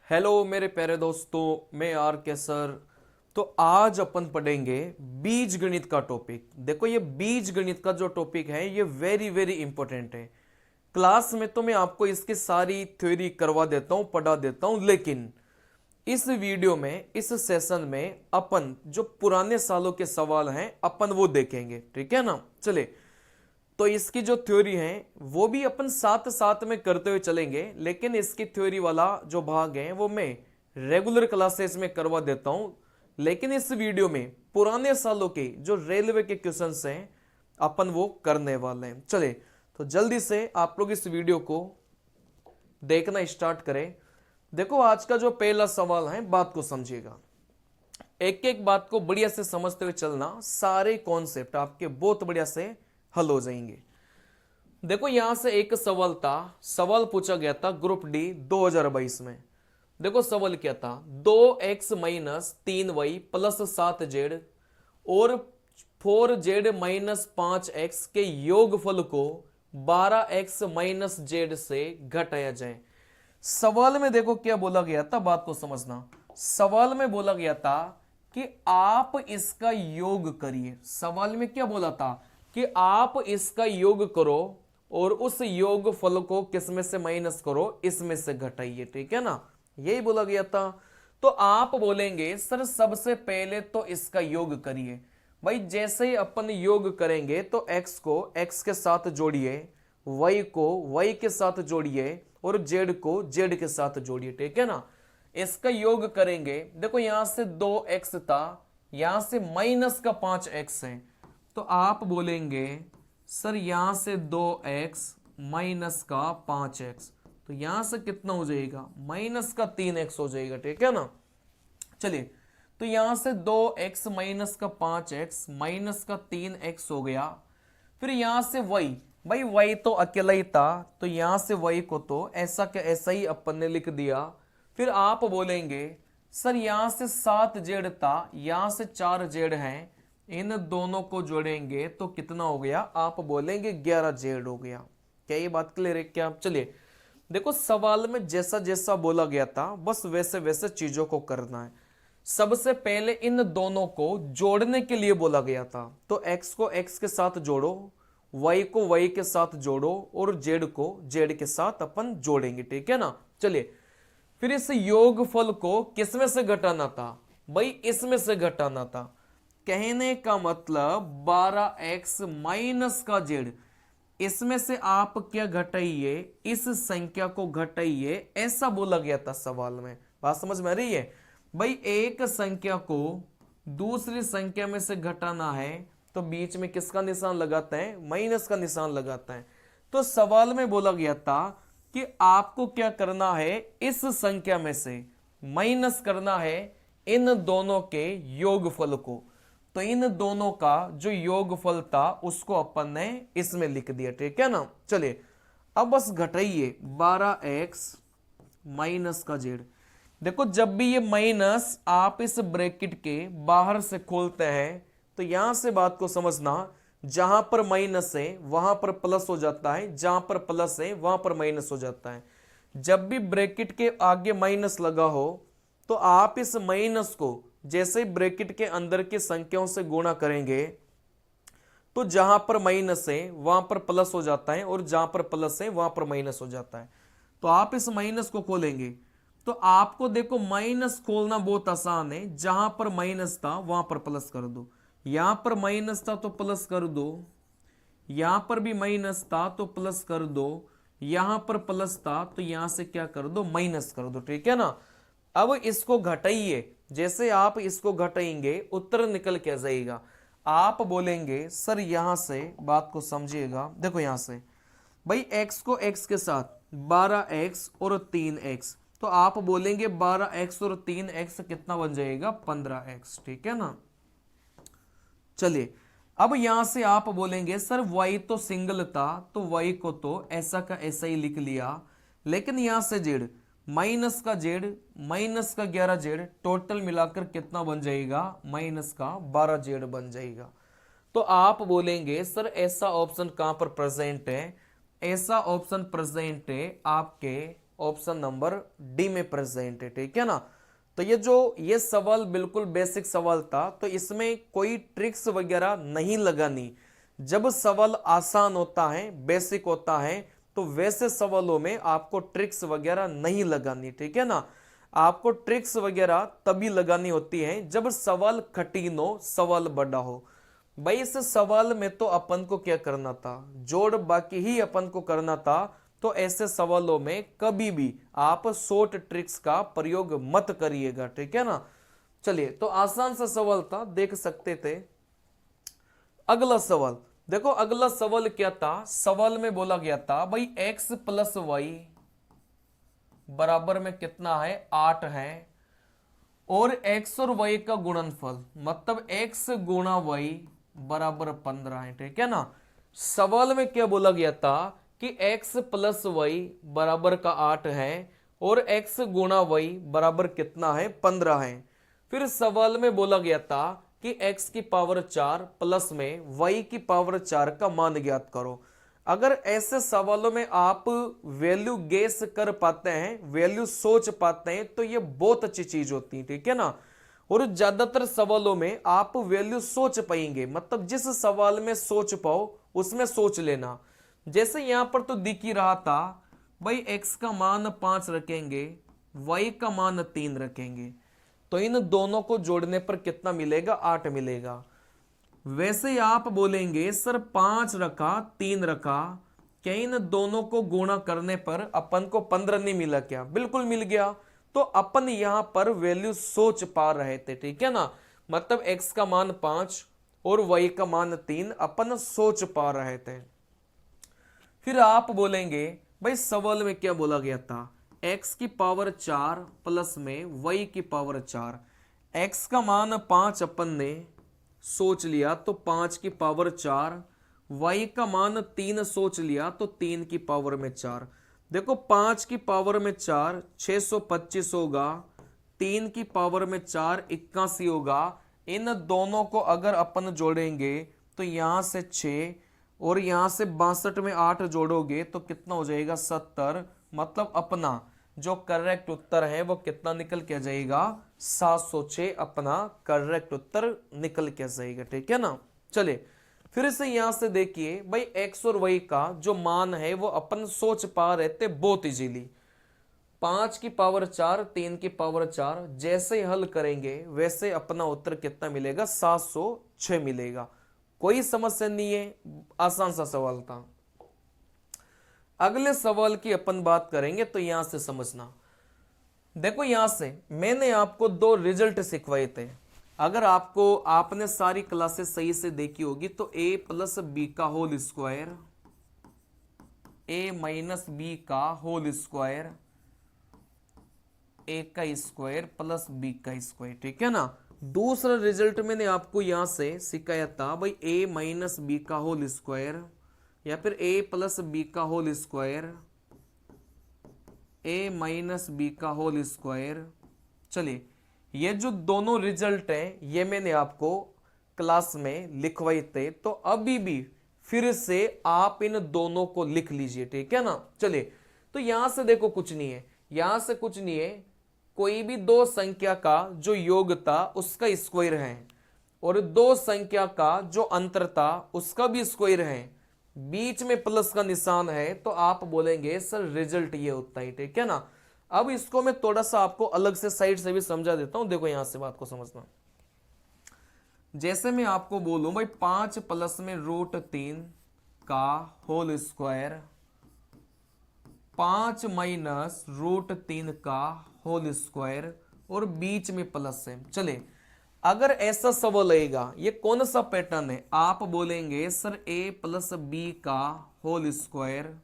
Hello मेरे प्यारे दोस्तों, मैं आर के सर। तो आज अपन पढ़ेंगे बीज गणित का टॉपिक। देखो, ये बीज गणित का जो टॉपिक है ये वेरी वेरी इंपॉर्टेंट है। क्लास में तो मैं आपको इसकी सारी थ्योरी करवा देता हूं, पढ़ा देता हूं, लेकिन इस वीडियो में, इस सेशन में अपन जो पुराने सालों के सवाल हैं अपन वो देखेंगे। ठीक है ना। चले, तो इसकी जो थ्योरी है वो भी अपन साथ साथ में करते हुए चलेंगे, लेकिन इसकी थ्योरी वाला जो भाग है वो मैं रेगुलर क्लासेस में करवा देता हूं। लेकिन इस वीडियो में पुराने सालों के जो रेलवे के क्वेश्चंस हैं अपन वो करने वाले हैं। चले, तो जल्दी से आप लोग इस वीडियो को देखना स्टार्ट करें। देखो, आज का जो पहला सवाल है, बात को समझिएगा, एक एक बात को बढ़िया से समझते हुए चलना, सारे कॉन्सेप्ट आपके बहुत बढ़िया से हल हो जाएंगे। देखो, यहां से एक सवाल था, सवाल पूछा गया था ग्रुप डी 2022 में। देखो सवाल क्या था, 2x minus 3y plus 7z और 4z माइनस 5x के योगफल को 12x माइनस z से घटाया जाए। सवाल में देखो क्या बोला गया था, बात को समझना। सवाल में बोला गया था कि आप इसका योग करिए। सवाल में क्या बोला था कि आप इसका योग करो और उस योग फल को किस में से माइनस करो, इसमें से घटाइए। ठीक है ना, यही बोला गया था। तो आप बोलेंगे सर सबसे पहले तो इसका योग करिए। भाई जैसे ही अपन योग करेंगे तो x को x के साथ जोड़िए, y को y के साथ जोड़िए और z को z के साथ जोड़िए। ठीक है ना, इसका योग करेंगे। देखो यहां से 2x था, यहां से माइनस का 5x है, तो आप बोलेंगे सर यहां से 2x माइनस का 5x, तो यहां से कितना हो जाएगा, माइनस का 3x हो जाएगा। ठीक है ना। चलिए, तो यहां से 2x माइनस का 5x माइनस का 3x हो गया। फिर यहां से y, भाई y तो अकेला ही था, तो यहां से y को तो ऐसा का ऐसा ही अपन ने लिख दिया। फिर आप बोलेंगे सर यहां से 7z था, यहां से 4z है, इन दोनों को जोड़ेंगे तो कितना हो गया, आप बोलेंगे 11z हो गया। क्या ये बात क्लियर है क्या। चलिए, देखो सवाल में जैसा जैसा बोला गया था बस वैसे वैसे चीजों को करना है। सबसे पहले इन दोनों को जोड़ने के लिए बोला गया था, तो x को x के साथ जोड़ो, y को y के साथ जोड़ो और z को z के साथ अपन जोड़ेंगे। ठीक है ना। चलिए, फिर इस योगफल को किसमें से घटाना था, भाई इसमें से घटाना था। कहने का मतलब 12x माइनस का z, इसमें से आप क्या घटाइए, इस संख्या को घटाइए, ऐसा बोला गया था सवाल में। बात समझ में आ रही है। भाई एक संख्या को दूसरी संख्या में से घटाना है तो बीच में किसका निशान लगाते हैं, माइनस का निशान लगाते हैं। तो सवाल में बोला गया था कि आपको क्या करना है, इस संख्या में से माइनस करना है इन दोनों के योगफल को। तो इन दोनों का जो योगफल था उसको अपन ने इसमें लिख दिया। ठीक है ना। चलिए, अब बस घटाइए 12x माइनस का z। देखो जब भी ये माइनस आप इस ब्रैकेट के बाहर से खोलते हैं तो यहां से बात को समझना, जहां पर माइनस है वहां पर प्लस हो जाता है, जहां पर प्लस है वहां पर माइनस हो जाता है। जब भी ब्रैकेट के आगे माइनस लगा हो तो आप इस माइनस को जैसे ब्रैकेट के अंदर की संख्याओं से गुणा करेंगे तो जहां पर माइनस है वहां पर प्लस हो जाता है और जहां पर प्लस है वहां पर माइनस हो जाता है। तो आप इस माइनस को खोलेंगे तो आपको देखो माइनस खोलना बहुत आसान है, जहां पर माइनस था वहां पर प्लस कर दो, यहां पर माइनस था तो प्लस कर दो, यहां पर भी माइनस था तो प्लस कर दो, यहां पर प्लस था तो यहां से क्या कर दो, माइनस कर दो। ठीक है ना। अब इसको घटाइए, जैसे आप इसको घटाएंगे उत्तर निकल के जाएगा। आप बोलेंगे सर यहां से बात को समझिएगा, देखो यहां से भाई x को x के साथ 12x और 3x, तो आप बोलेंगे 12x और 3x कितना बन जाएगा, 15x। ठीक है ना। चलिए, अब यहां से आप बोलेंगे सर y तो सिंगल था तो y को तो ऐसा का ऐसा ही लिख लिया, लेकिन यहां से z माइनस का z माइनस का 11z टोटल मिलाकर कितना बन जाएगा, माइनस का 12z बन जाएगा। तो आप बोलेंगे सर ऐसा ऑप्शन कहां पर प्रेजेंट है, ऐसा ऑप्शन प्रेजेंट है आपके ऑप्शन नंबर डी में प्रेजेंट है, ठीक है ना। तो ये सवाल बिल्कुल बेसिक सवाल था, तो इसमें कोई ट्रिक्स वगैरह नहीं लगानी। जब सवाल आसान होता है, बेसिक होता है, तो वैसे सवालों में आपको ट्रिक्स वगैरह नहीं लगानी, ठीक है ना। आपको ट्रिक्स वगैरह तभी लगानी होती है जब सवाल कठिन हो, सवाल बड़ा हो। भाई इस सवाल में तो अपन को क्या करना था, जोड़ बाकी ही अपन को करना था। तो ऐसे सवालों में कभी भी आप शॉर्ट ट्रिक्स का प्रयोग मत करिएगा, ठीक है ना। चलिए, तो आसान सा सवाल था, देख सकते थे। अगला सवाल देखो, अगला सवाल क्या था। सवाल में बोला गया था भाई x प्लस वाई बराबर में कितना है, 8 है, और x और y का गुणनफल मतलब x गुणा y बराबर 15 है, ठीक है ना। सवाल में क्या बोला गया था कि x प्लस वाई बराबर का 8 है और x गुणा y बराबर कितना है, 15 है। फिर सवाल में बोला गया था कि x की पावर 4 प्लस में y की पावर 4 का मान ज्ञात करो। अगर ऐसे सवालों में आप वैल्यू गेस कर पाते हैं, वैल्यू सोच पाते हैं, तो ये बहुत अच्छी चीज होती है, ठीक है ना। और ज्यादातर सवालों में आप वैल्यू सोच पाएंगे, मतलब जिस सवाल में सोच पाओ उसमें सोच लेना। जैसे यहां पर तो दिख ही रहा था भाई, x का मान 5 रखेंगे, y का मान 3 रखेंगे, तो इन दोनों को जोड़ने पर कितना मिलेगा, 8 मिलेगा। वैसे ही आप बोलेंगे सर 5 रखा 3 रखा, क्या इन दोनों को गुणा करने पर अपन को 15 नहीं मिला क्या, बिल्कुल मिल गया। तो अपन यहां पर वैल्यू सोच पा रहे थे, ठीक है ना। मतलब x का मान 5 और y का मान 3 अपन सोच पा रहे थे। फिर आप बोलेंगे भाई सवाल में क्या बोला गया था, x की पावर 4 प्लस में y की पावर 4। x का मान 5 अपन ने सोच लिया तो 5 की पावर 4, y का मान 3 सोच लिया तो 3 की पावर में 4। देखो 5 की पावर में 4 625 होगा, 3 की पावर में 4 81 होगा। इन दोनों को अगर अपन जोड़ेंगे तो यहां से 6 और यहां से 62 में 8 जोड़ोगे तो कितना हो जाएगा, 70। मतलब अपना जो करेक्ट उत्तर है वो कितना निकल के जाएगा, 706 अपना करेक्ट उत्तर निकल के जाएगा, ठीक है ना। चलिए फिर से यहां से देखिए भाई, x और y का जो मान है वो अपन सोच पा रहे थे बहुत इजीली। 5 की पावर 4 3 की पावर 4 जैसे हल करेंगे वैसे अपना उत्तर कितना मिलेगा, 706 मिलेगा। कोई समस्या नहीं है, आसान सा सवाल था। अगले सवाल की अपन बात करेंगे, तो यहां से समझना। देखो यहां से मैंने आपको 2 रिजल्ट सिखवाए थे। अगर आपने सारी क्लासेस सही से देखी होगी तो a प्लस बी का whole square, a minus b का होल स्क्वायर, a का स्क्वायर प्लस b का स्क्वायर, ठीक है ना। दूसरा रिजल्ट मैंने आपको यहां से सिखाया था भाई, a माइनस बी का होल स्क्वायर या फिर a प्लस बी का whole square, a minus b का होल स्क्वायर। चलिए ये जो दोनों रिजल्ट हैं ये मैंने आपको क्लास में लिखवाए थे, तो अभी भी फिर से आप इन दोनों को लिख लीजिए, ठीक है ना। चलिए तो यहां से देखो कुछ नहीं है, यहां से कुछ नहीं है, कोई भी दो संख्या का जो योग था उसका स्क्वायर है और दो संख्या का जो अंतर था उसका भी स्क्वायर है, बीच में प्लस का निशान है, तो आप बोलेंगे सर रिजल्ट ये होता है, ठीक है ना। अब इसको मैं थोड़ा सा आपको अलग से साइड से भी समझा देता हूं, देखो यहां से बात को समझना। जैसे मैं आपको बोलूं भाई 5 प्लस में √3 का होल स्क्वायर, 5 माइनस √3 का होल स्क्वायर और बीच में प्लस है। चले अगर ऐसा सवाल आएगा, ये कौन सा पैटर्न है, आप बोलेंगे सर a प्लस बी का होल स्क्वायर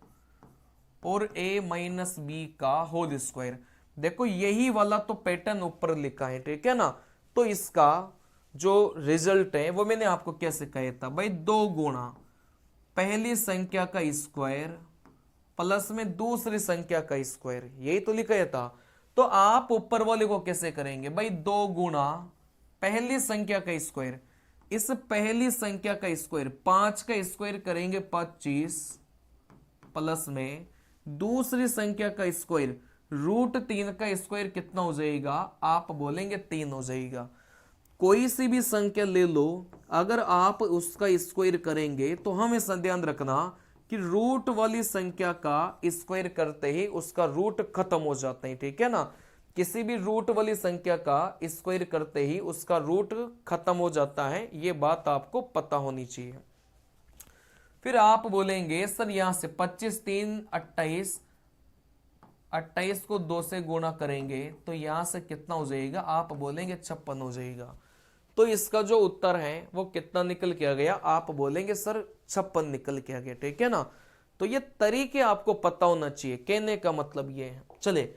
और a माइनस बी का होल स्क्वायर। देखो यही वाला तो पैटर्न ऊपर लिखा है, ठीक है ना। तो इसका जो रिजल्ट है वो मैंने आपको कैसे कहा था भाई, 2 गुणा पहली संख्या का स्क्वायर प्लस में दूसरी संख्या का स्क्वायर, यही तो लिखा था। तो आप ऊपर वाले को कैसे करेंगे भाई, 2 गुणा पहली संख्या का स्क्वायर, इस पहली संख्या का स्क्वायर 5 का स्क्वायर करेंगे 25 प्लस में दूसरी संख्या का स्क्वायर √3 का स्क्वायर कितना हो जाएगा, आप बोलेंगे 3 हो जाएगा। कोई सी भी संख्या ले लो, अगर आप उसका स्क्वायर करेंगे तो हमेशा ध्यान रखना कि रूट वाली संख्या का स्क्वायर करते ही उसका रूट खत्म हो जाते हैं, ठीक है ना। किसी भी रूट वाली संख्या का स्क्वायर करते ही उसका रूट खत्म हो जाता है, ये बात आपको पता होनी चाहिए। फिर आप बोलेंगे सर यहां से 25 3 28, 28 को 2 से गुणा करेंगे तो यहां से कितना हो जाएगा, आप बोलेंगे 56 हो जाएगा। तो इसका जो उत्तर है वो कितना निकल के आ गया, आप बोलेंगे सर 56 निकल के आ गया, ठीक है ना। तो ये तरीके आपको पता होना चाहिए, कहने का मतलब ये है। चले,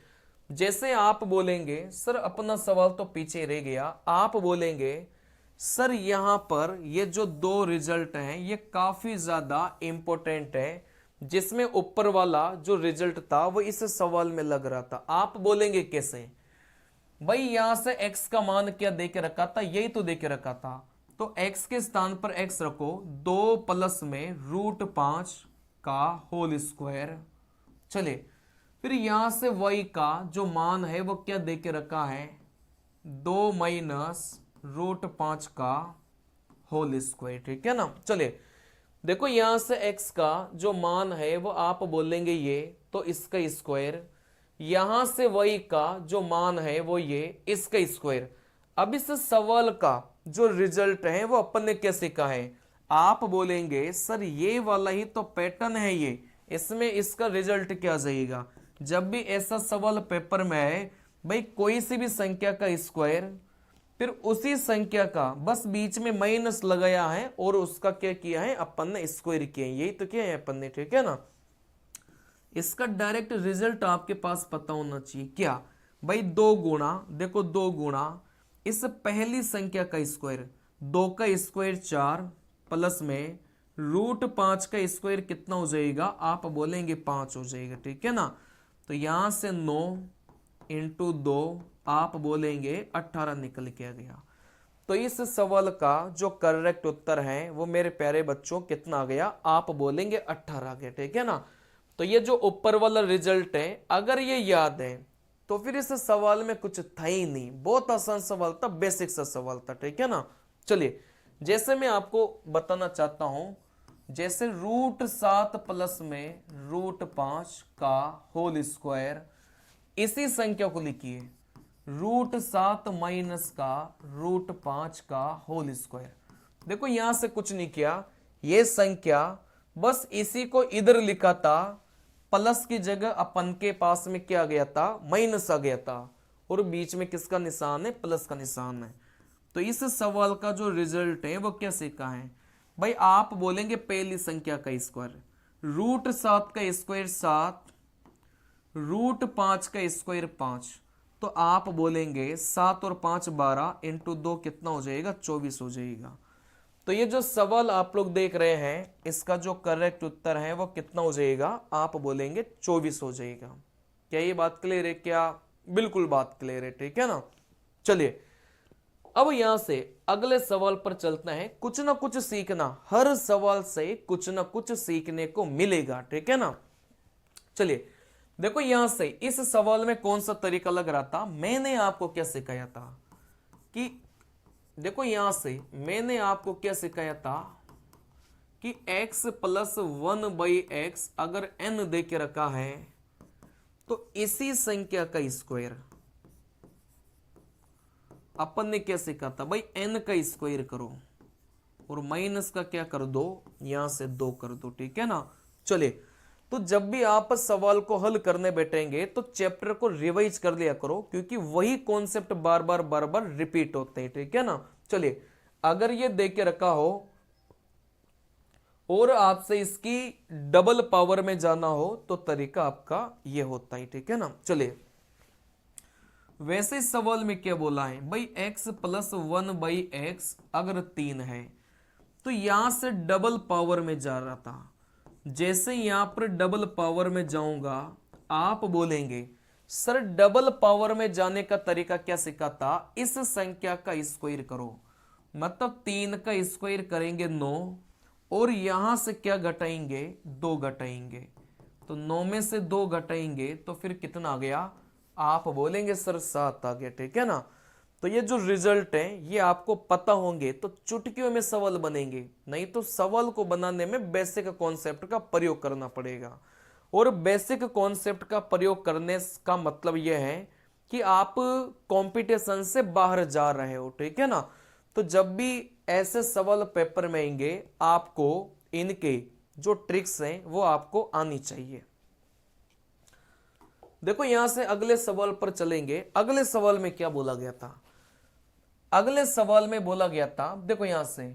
जैसे आप बोलेंगे सर अपना सवाल तो पीछे रह गया, आप बोलेंगे सर यहां पर ये जो दो रिजल्ट हैं ये काफी ज्यादा इंपॉर्टेंट है, जिसमें ऊपर वाला जो रिजल्ट था वो इस सवाल में लग रहा था। आप बोलेंगे कैसे, भाई यहां से x का मान क्या दे के रखा था, यही तो दे के रखा था, तो x के स्थान पर x रखो, 2 प्लस में √5 का होल स्क्वायर। चले, फिर यहां से y का जो मान है वो क्या दे के रखा है, 2 माइनस √5 का होल स्क्वायर, ठीक है ना। चले, देखो यहां से x का जो मान है वो आप बोलेंगे ये, तो इसका स्क्वायर, यहां से y का जो मान है वो ये, इसका स्क्वायर। अब इस सवाल का जो रिजल्ट है वो अपन ने क्या सीखा है, आप बोलेंगे सर ये वाला ही तो पैटर्न है ये, इसमें इसका रिजल्ट क्या जाएगा। जब भी ऐसा सवाल पेपर में है, भाई कोई सी भी संख्या का स्क्वायर, फिर उसी संख्या का बस बीच में माइनस लगाया है और उसका क्या किया है, अपन ने स्क्वायर किया है, यही तो किया है अपन ने, ठीक है ना। इसका डायरेक्ट रिजल्ट आपके पास पता होना चाहिए, क्या भाई 2 गुणा, देखो 2 गुणा इस पहली संख्या का स्क्वायर, 2 का स्क्वायर 4 प्लस में √5 का स्क्वायर कितना हो जाएगा, आप बोलेंगे 5 हो जाएगा, ठीक है ना। तो यहां से 9 × 2 आप बोलेंगे 18 निकल के आ गया। तो इस सवाल का जो करेक्ट उत्तर है वो मेरे प्यारे बच्चों कितना आ गया, आप बोलेंगे 18 आ गया, ठीक है ना। तो ये जो ऊपर वाला रिजल्ट है अगर ये याद है तो फिर इस सवाल में कुछ था ही नहीं, बहुत आसान सवाल था, बेसिक सा सवाल था, ठीक है ना। चलिए, जैसे मैं आपको बताना चाहता हूं, जैसे √7 प्लस में √5 का होल स्क्वायर, इसी संख्या को लिखिए √7 माइनस का √5 का होल स्क्वायर। देखो यहां से कुछ नहीं किया, ये संख्या बस इसी को इधर लिखा था, प्लस की जगह अपन के पास में क्या आ गया था, माइनस आ गया था, और बीच में किसका निशान है, प्लस का निशान है। तो इस सवाल का जो रिजल्ट है वो क्या सीखा है, भाई आप बोलेंगे पहली संख्या का स्क्वायर, √7 का स्क्वायर 7, √5 का स्क्वायर 5, तो आप बोलेंगे 7 और 5 12 × 2 कितना हो जाएगा, 24 हो जाएगा। तो ये जो सवाल आप लोग देख रहे हैं इसका जो करेक्ट उत्तर है वो कितना हो जाएगा, आप बोलेंगे 24 हो जाएगा। क्या ये बात क्लियर है, क्या बिल्कुल बात क्लियर है, ठीक है ना। चलिए, अब यहां से अगले सवाल पर चलते हैं। कुछ ना कुछ सीखना, हर सवाल से कुछ ना कुछ सीखने को मिलेगा, ठीक है ना। चलिए, देखो यहां से इस सवाल में कौन सा तरीका लग रहा था, मैंने आपको क्या सिखाया था कि देखो यहां से मैंने आपको क्या सिखाया था कि x + 1/x अगर n दे के रखा है तो इसी संख्या का स्क्वायर, अपन ने क्या सीखा था भाई, n का स्क्वायर करो और माइनस का क्या कर दो, यहां से 2 कर दो, ठीक है ना। चलिए, तो जब भी आप सवाल को हल करने बैठेंगे तो चैप्टर को रिवाइज कर लिया करो, क्योंकि वही कॉन्सेप्ट बार बार रिपीट होते हैं, ठीक है ना। चलिए, अगर ये दे के रखा हो और आपसे इसकी डबल पावर में जाना हो तो तरीका आपका ये होता है, ठीक है ना। चलिए, वैसे सवाल में क्या बोला है भाई, x + 1/x अगर 3 है तो यहां से डबल पावर में जा रहा था, जैसे यहां पर डबल पावर में जाऊंगा आप बोलेंगे सर डबल पावर में जाने का तरीका क्या सीखा था, इस संख्या का स्क्वायर करो, मतलब 3 का स्क्वायर करेंगे 9 और यहां से क्या घटाएंगे, 2 घटाएंगे, तो 9 में से 2 घटाएंगे तो फिर कितना आ गया, आप बोलेंगे सर 7 आ गया, ठीक है ना। तो ये जो रिजल्ट है ये आपको पता होंगे तो चुटकियों में सवाल बनेंगे, नहीं तो सवाल को बनाने में बेसिक कॉन्सेप्ट का प्रयोग करना पड़ेगा। और बेसिक कॉन्सेप्ट का प्रयोग करने का मतलब यह है कि आप कंपटीशन से बाहर जा रहे हो, ठीक है ना। तो जब भी ऐसे सवाल पेपर में आएंगे आपको इनके जो ट्रिक्स हैं वो आपको आनी चाहिए। देखो यहां से अगले सवाल पर चलेंगे। अगले सवाल में क्या बोला गया था, अगले सवाल में बोला गया था, देखो यहां से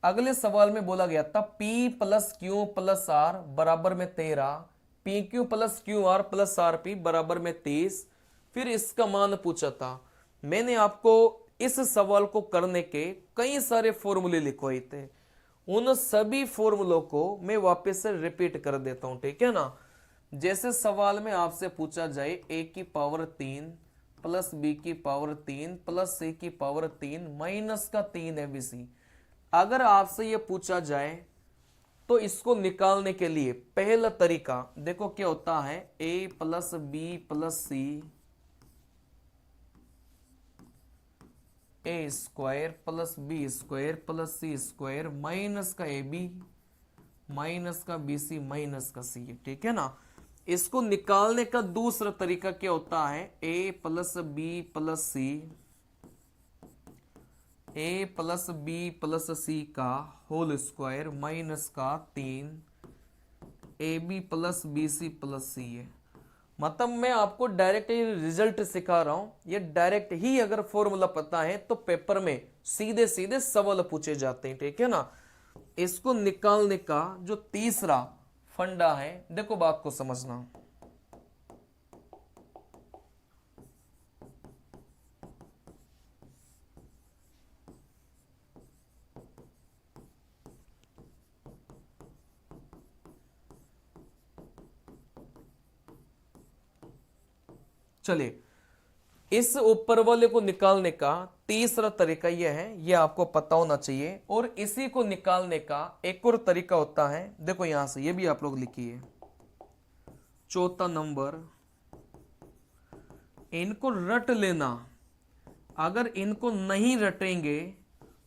अगले सवाल में बोला गया था P plus q plus r बराबर में 13, p q plus q r plus r p बराबर में 30। फिर इसका मान पूछा था। मैंने आपको इस सवाल को करने के कई सारे फॉर्मूले लिखवाए थे, उन सभी फॉर्मूलों को मैं वापस से रिपीट कर देता हूं, ठीक है ना। जैसे सवाल में आपसे पूछा जाए a की पावर 3 प्लस b की पावर 3 प्लस c की पावर 3 माइनस का 3 है bc। अगर आपसे यह पूछा जाए तो इसको निकालने के लिए पहला तरीका देखो क्या होता है, a plus b plus c A square plus B square plus C square minus का ए बी माइनस का बी सी माइनस का सी, ठीक है ना। इसको निकालने का दूसरा तरीका क्या होता है, A plus B plus C, A plus B plus C का होल स्क्वायर माइनस का 3 A B plus B C plus C है। मतलब मैं आपको डायरेक्ट रिजल्ट सिखा रहा हूं, ये डायरेक्ट ही अगर फॉर्मूला पता है तो पेपर में सीधे सीधे सवाल पूछे जाते हैं, ठीक है ना। इसको निकालने का जो तीसरा फंडा है, देखो बात को समझना। चलिए इस ऊपर वाले को निकालने का तीसरा तरीका यह है, यह आपको पता होना चाहिए। और इसी को निकालने का एक और तरीका होता है, देखो यहां से ये भी आप लोग लिखिए। चौथा नंबर, इनको रट लेना। अगर इनको नहीं रटेंगे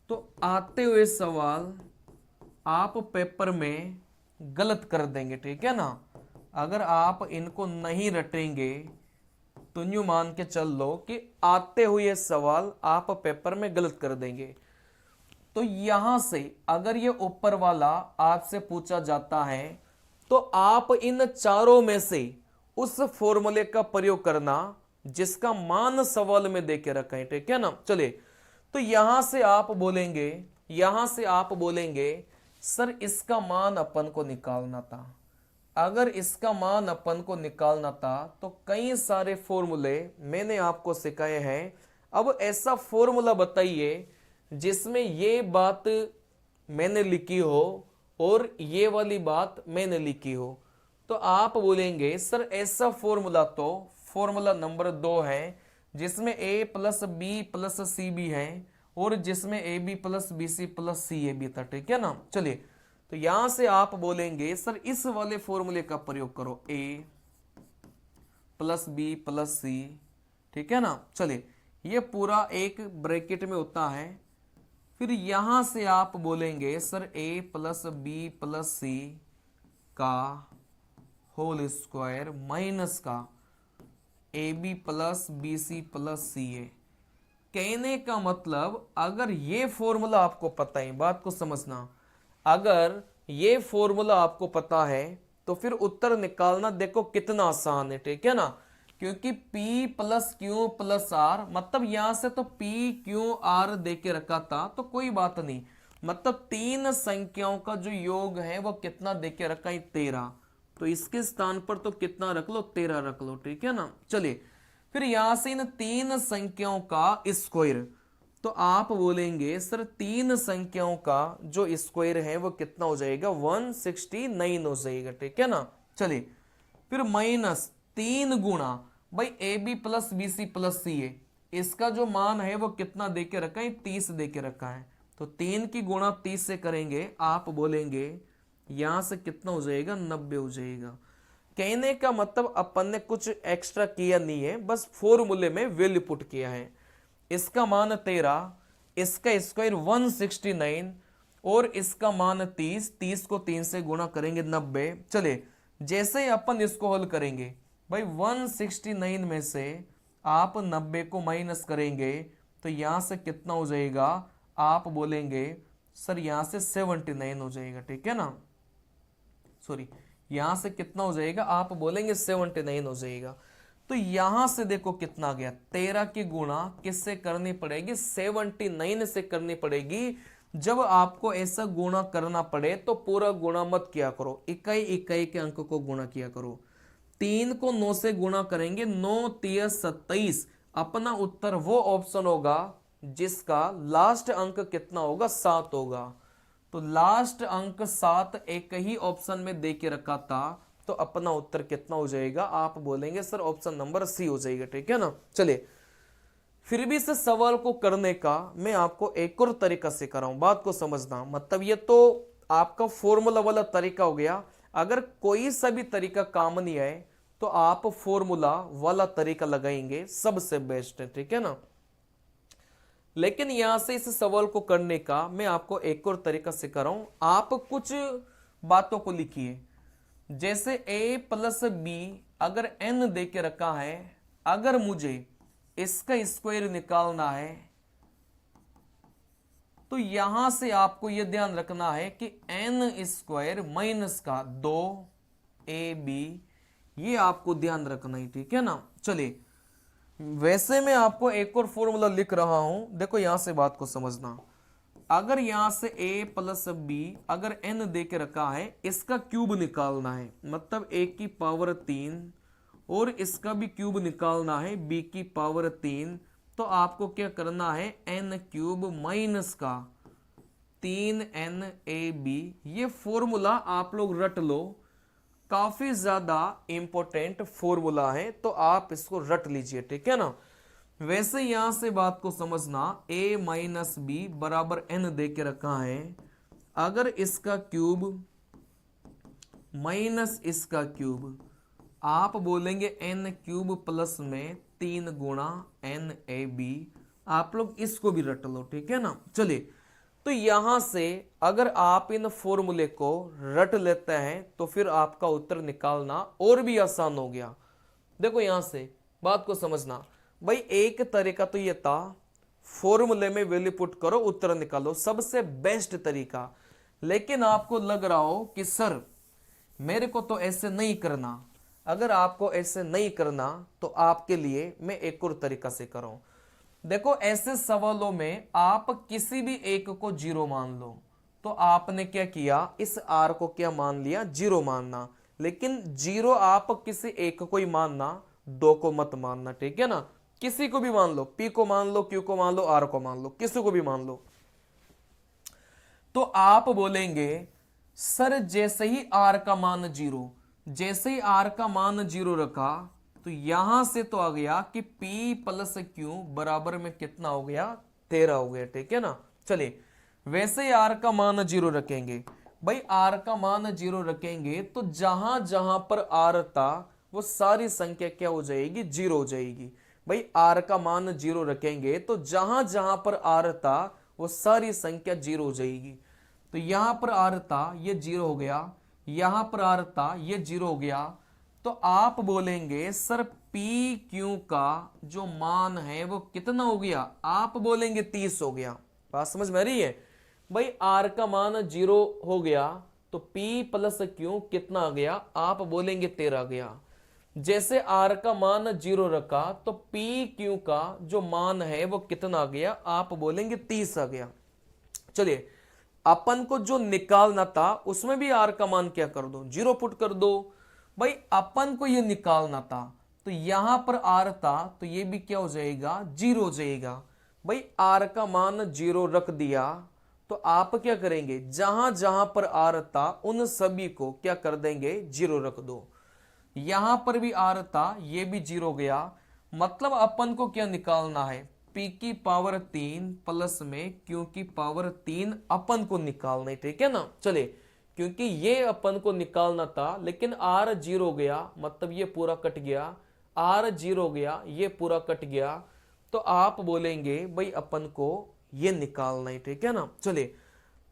तो आते हुए सवाल आप पेपर में गलत कर देंगे, ठीक है ना। अगर आप इनको नहीं रटेंगे तो यूं मान के चल लो कि आते हुए सवाल आप पेपर में गलत कर देंगे। तो यहां से अगर ये ऊपर वाला आपसे पूछा जाता है तो आप इन चारों में से उस फॉर्मूले का प्रयोग करना जिसका मान सवाल में देके रखा है, ठीक है ना। चलिए तो यहां से आप बोलेंगे, यहां से आप बोलेंगे सर इसका मान अपन को निकालना था। अगर इसका मान अपन को निकालना था तो कई सारे फॉर्मूले मैंने आपको सिखाए हैं। अब ऐसा फॉर्मूला बताइए जिसमें ये बात मैंने लिखी हो और ये वाली बात मैंने लिखी हो। तो आप बोलेंगे सर ऐसा फॉर्मूला तो फॉर्मूला नंबर 2 है जिसमें a plus B plus C भी है और जिसमें A B plus B C plus C A भी था, ठीक है ना। चलिए तो यहां से आप बोलेंगे सर इस वाले फॉर्मूले का प्रयोग करो, a प्लस बी प्लस सी, ठीक है ना। चलिए ये पूरा एक ब्रैकेट में होता है। फिर यहां से आप बोलेंगे sir a plus B plus C का होल स्क्वायर माइनस का A B plus B C plus C A. कहने का मतलब अगर ये फॉर्मूला आपको पता है, बात को समझना, अगर ये फॉर्मूला आपको पता है तो फिर उत्तर निकालना देखो कितना आसान है, ठीक है ना। क्योंकि P plus q plus r, मतलब यहां से तो P क्यू आर दे के रखा था तो कोई बात नहीं, मतलब तीन संख्याओं का जो योग है वो कितना दे के रखा है, 13। तो इसके स्थान पर तो कितना रख लो, 13 रख लो, ठीक है ना। चलिए फिर यहां से इन तीन संख्याओं का स्क्वायर, तो आप बोलेंगे सर तीन संख्याओं का जो स्क्वायर है वो कितना हो जाएगा, 169 हो जाएगा, ठीक है ना। चलिए फिर माइनस 3 गुणा भाई A B plus B C plus C A, इसका जो मान है वो कितना देके रखा है, 30 देके रखा है। तो 3 की गुणा 30 से करेंगे, आप बोलेंगे यहां से कितना हो जाएगा, 90 हो जाएगा। कहने का मतलब अपन ने कुछ एक्स्ट्रा किया नहीं है, बस फॉर्मूले में वैल्यू पुट किया है। इसका मान 13, इसका स्क्वायर 169 और इसका मान 30, 30 को 3 से गुणा करेंगे 90। चले जैसे ही अपन इसको हल करेंगे भाई 169 में से आप 90 को माइनस करेंगे तो यहां से कितना हो जाएगा, आप बोलेंगे सर यहां से 79 हो जाएगा, ठीक है ना, सॉरी यहां से कितना हो जाएगा, आप बोलेंगे 79 हो जाएगा। तो यहां से देखो कितना आ गया, 13 की गुणा किससे करनी पड़ेगी, 79 से करनी पड़ेगी। जब आपको ऐसा गुणा करना पड़े तो पूरा गुणा मत किया करो, इकाई इकाई के अंक को गुणा किया करो। 3 को 9 से गुणा करेंगे, 9 3 27। अपना उत्तर वो ऑप्शन होगा जिसका लास्ट अंक कितना होगा, 7 होगा। तो लास्ट अंक 7 एक ही ऑप्शन में दे के रखा था, तो अपना उत्तर कितना हो जाएगा, आप बोलेंगे सर ऑप्शन नंबर सी हो जाएगा, ठीक है ना। चलिए फिर भी इस सवाल को करने का मैं आपको एक और तरीका सिखा हूं, बात को समझना। मतलब ये तो आपका फॉर्मूला वाला तरीका हो गया, अगर कोई सा भी तरीका काम नहीं आए तो आप फॉर्मूला वाला तरीका लगाएंगे, सबसे बेस्ट है, ठीक है ना। लेकिन यहां से इस सवाल को करने का मैं आपको एक और तरीका सिखा रहा हूं। आप कुछ बातों को लिखिए, जैसे a प्लस बी अगर n दे के रखा है, अगर मुझे इसका स्क्वायर निकालना है तो यहां से आपको यह ध्यान रखना है कि n स्क्वायर माइनस का 2ab, ये आपको ध्यान रखना है, ठीक है ना। चलिए वैसे मैं आपको एक और फॉर्मूला लिख रहा हूं, देखो यहां से बात को समझना। अगर यहां से a प्लस बी अगर n दे के रखा है, इसका क्यूब निकालना है, मतलब a की पावर 3 और इसका भी क्यूब निकालना है b की पावर 3, तो आपको क्या करना है, n क्यूब माइनस का 3nab। ये फॉर्मूला आप लोग रट लो, काफी ज्यादा इंपॉर्टेंट फॉर्मूला है, तो आप इसको रट लीजिए, ठीक है ना। वैसे यहां से बात को समझना, a माइनस बी बराबर n दे के रखा है, अगर इसका क्यूब माइनस इसका क्यूब, आप बोलेंगे n क्यूब प्लस में 3 गुणा nab। आप लोग इसको भी रट लो, ठीक है ना। चलिए तो यहां से अगर आप इन फॉर्मूले को रट लेते हैं तो फिर आपका उत्तर निकालना और भी आसान हो गया। देखो यहां से बात को समझना भाई, एक तरीका तो ये था फॉर्मूले में वैल्यू पुट करो उत्तर निकालो, सबसे बेस्ट तरीका। लेकिन आपको लग रहा हो कि सर मेरे को तो ऐसे नहीं करना, अगर आपको ऐसे नहीं करना तो आपके लिए मैं एक और तरीका से करूं। देखो ऐसे सवालों में आप किसी भी एक को जीरो मान लो, तो आपने क्या किया, इस आर को क्या मान लिया, जीरो मानना। लेकिन जीरो आप किसी एक को ही मानना, दो को मत मानना, ठीक है ना। किसी को भी मान लो, पी को मान लो, क्यू को मान लो, आर को मान लो, किसी को भी मान लो। तो आप बोलेंगे सर जैसे ही आर का मान जीरो, जैसे ही आर का मान जीरो रखा तो यहां से तो आ गया कि P प्लस क्यू बराबर में कितना हो गया, 13 हो गया, ठीक है ना। चलिए वैसे ही आर का मान जीरो रखेंगे, भाई आर का मान जीरो रखेंगे तो जहां जहां पर आर था वो सारी संख्या क्या हो जाएगी, जीरो हो जाएगी। भाई आर का मान जीरो रखेंगे तो जहां जहां पर आर था वो सारी संख्या जीरो हो जाएगी। तो यहां पर आर था, ये जीरो हो गया, यहां पर आर था, ये जीरो हो गया। तो आप बोलेंगे सर पी क्यू का जो मान है वो कितना हो गया, आप बोलेंगे 30 हो गया। बात समझ में आ रही है। भाई आर का मान जीरो हो गया तो पी प्लस क्यू कितना आ गया, आप बोलेंगे 13 आ गया। जैसे आर का मान जीरो रखा तो पी क्यू का जो मान है वो कितना आ गया, आप बोलेंगे 30 आ गया। चलिए अपन को जो निकालना था उसमें भी आर का मान क्या कर दो, जीरो पुट कर दो। भाई अपन को ये निकालना था तो यहां पर आर था तो ये भी क्या हो जाएगा, जीरो हो जाएगा। भाई आर का मान जीरो रख दिया तो आप क्या करेंगे, जहां जहां पर आर था उन सभी को क्या कर देंगे, जीरो रख दो। यहां पर भी आर था, ये भी जीरो गया। मतलब अपन को क्या निकालना है, P की पावर 3 प्लस में Q की पावर 3 अपन को निकालना है, ठीक है ना। चले क्योंकि ये अपन को निकालना था, लेकिन आर जीरो गया, मतलब ये पूरा कट गया, आर जीरो गया, ये पूरा कट गया, तो आप बोलेंगे भाई अपन को ये निकालना है, ठीक है ना। चलिए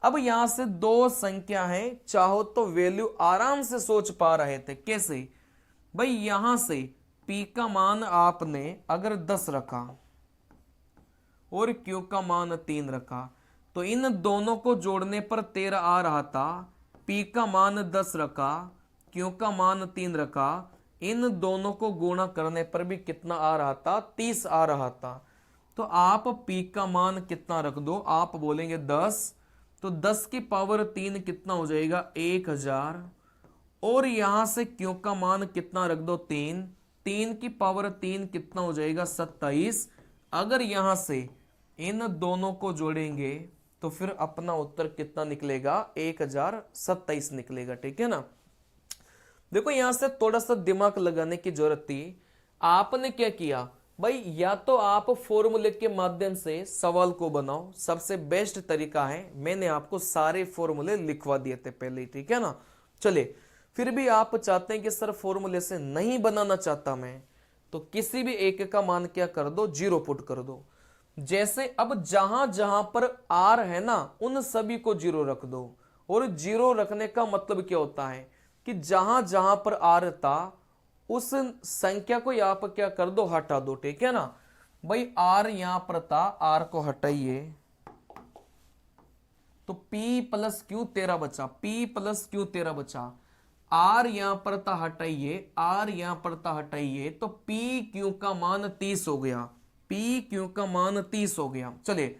अब यहां से दो संख्या है, चाहो तो वैल्यू आराम से सोच पा रहे थे। कैसे भाई, यहां से P का मान आपने अगर 10 रखा और Q का मान 3 रखा, तो इन दोनों को जोड़ने पर 13 आ रहा था। P का मान 10 रखा, Q का मान 3 रखा, इन दोनों को गुणा करने पर भी कितना आ रहा था, 30 आ रहा था। तो आप P का मान कितना रख दो, आप बोलेंगे 10, तो 10 की पावर 3 कितना हो जाएगा, 1000। और यहां से Q का मान कितना रख दो, 3, 3 की पावर 3 कितना हो जाएगा, 27। अगर यहां से इन दोनों को जोड़ेंगे तो फिर अपना उत्तर कितना निकलेगा, 1027 निकलेगा, ठीक है ना। देखो यहां से थोड़ा सा दिमाग लगाने की जरूरत थी। आपने क्या किया भाई, या तो आप फॉर्मूले के माध्यम से सवाल को बनाओ, सबसे बेस्ट तरीका है। मैंने आपको सारे फॉर्मूले लिखवा दिए थे पहले ही, ठीक है ना। चलिए फिर भी आप चाहते हैं कि सर फॉर्मूले से नहीं बनाना चाहता मैं, तो किसी भी एक का मान क्या कर दो, 0 पुट कर दो। जैसे अब जहां जहां पर आर है ना, उन सभी को 0 रख दो। और 0 रखने का मतलब क्या होता है कि जहां जहां पर आर था उस संख्या को आप क्या कर दो, हटा दो, ठीक है ना। भाई आर यहां पर था, आर को हटाइए, तो P प्लस Q 13 बचा, P प्लस Q 13 बचा। आर यहां पर था, हटाइए, आर यहां पर था, हटाइए, तो P Q का मान 30 हो गया, P Q का मान 30 हो गया। चलिए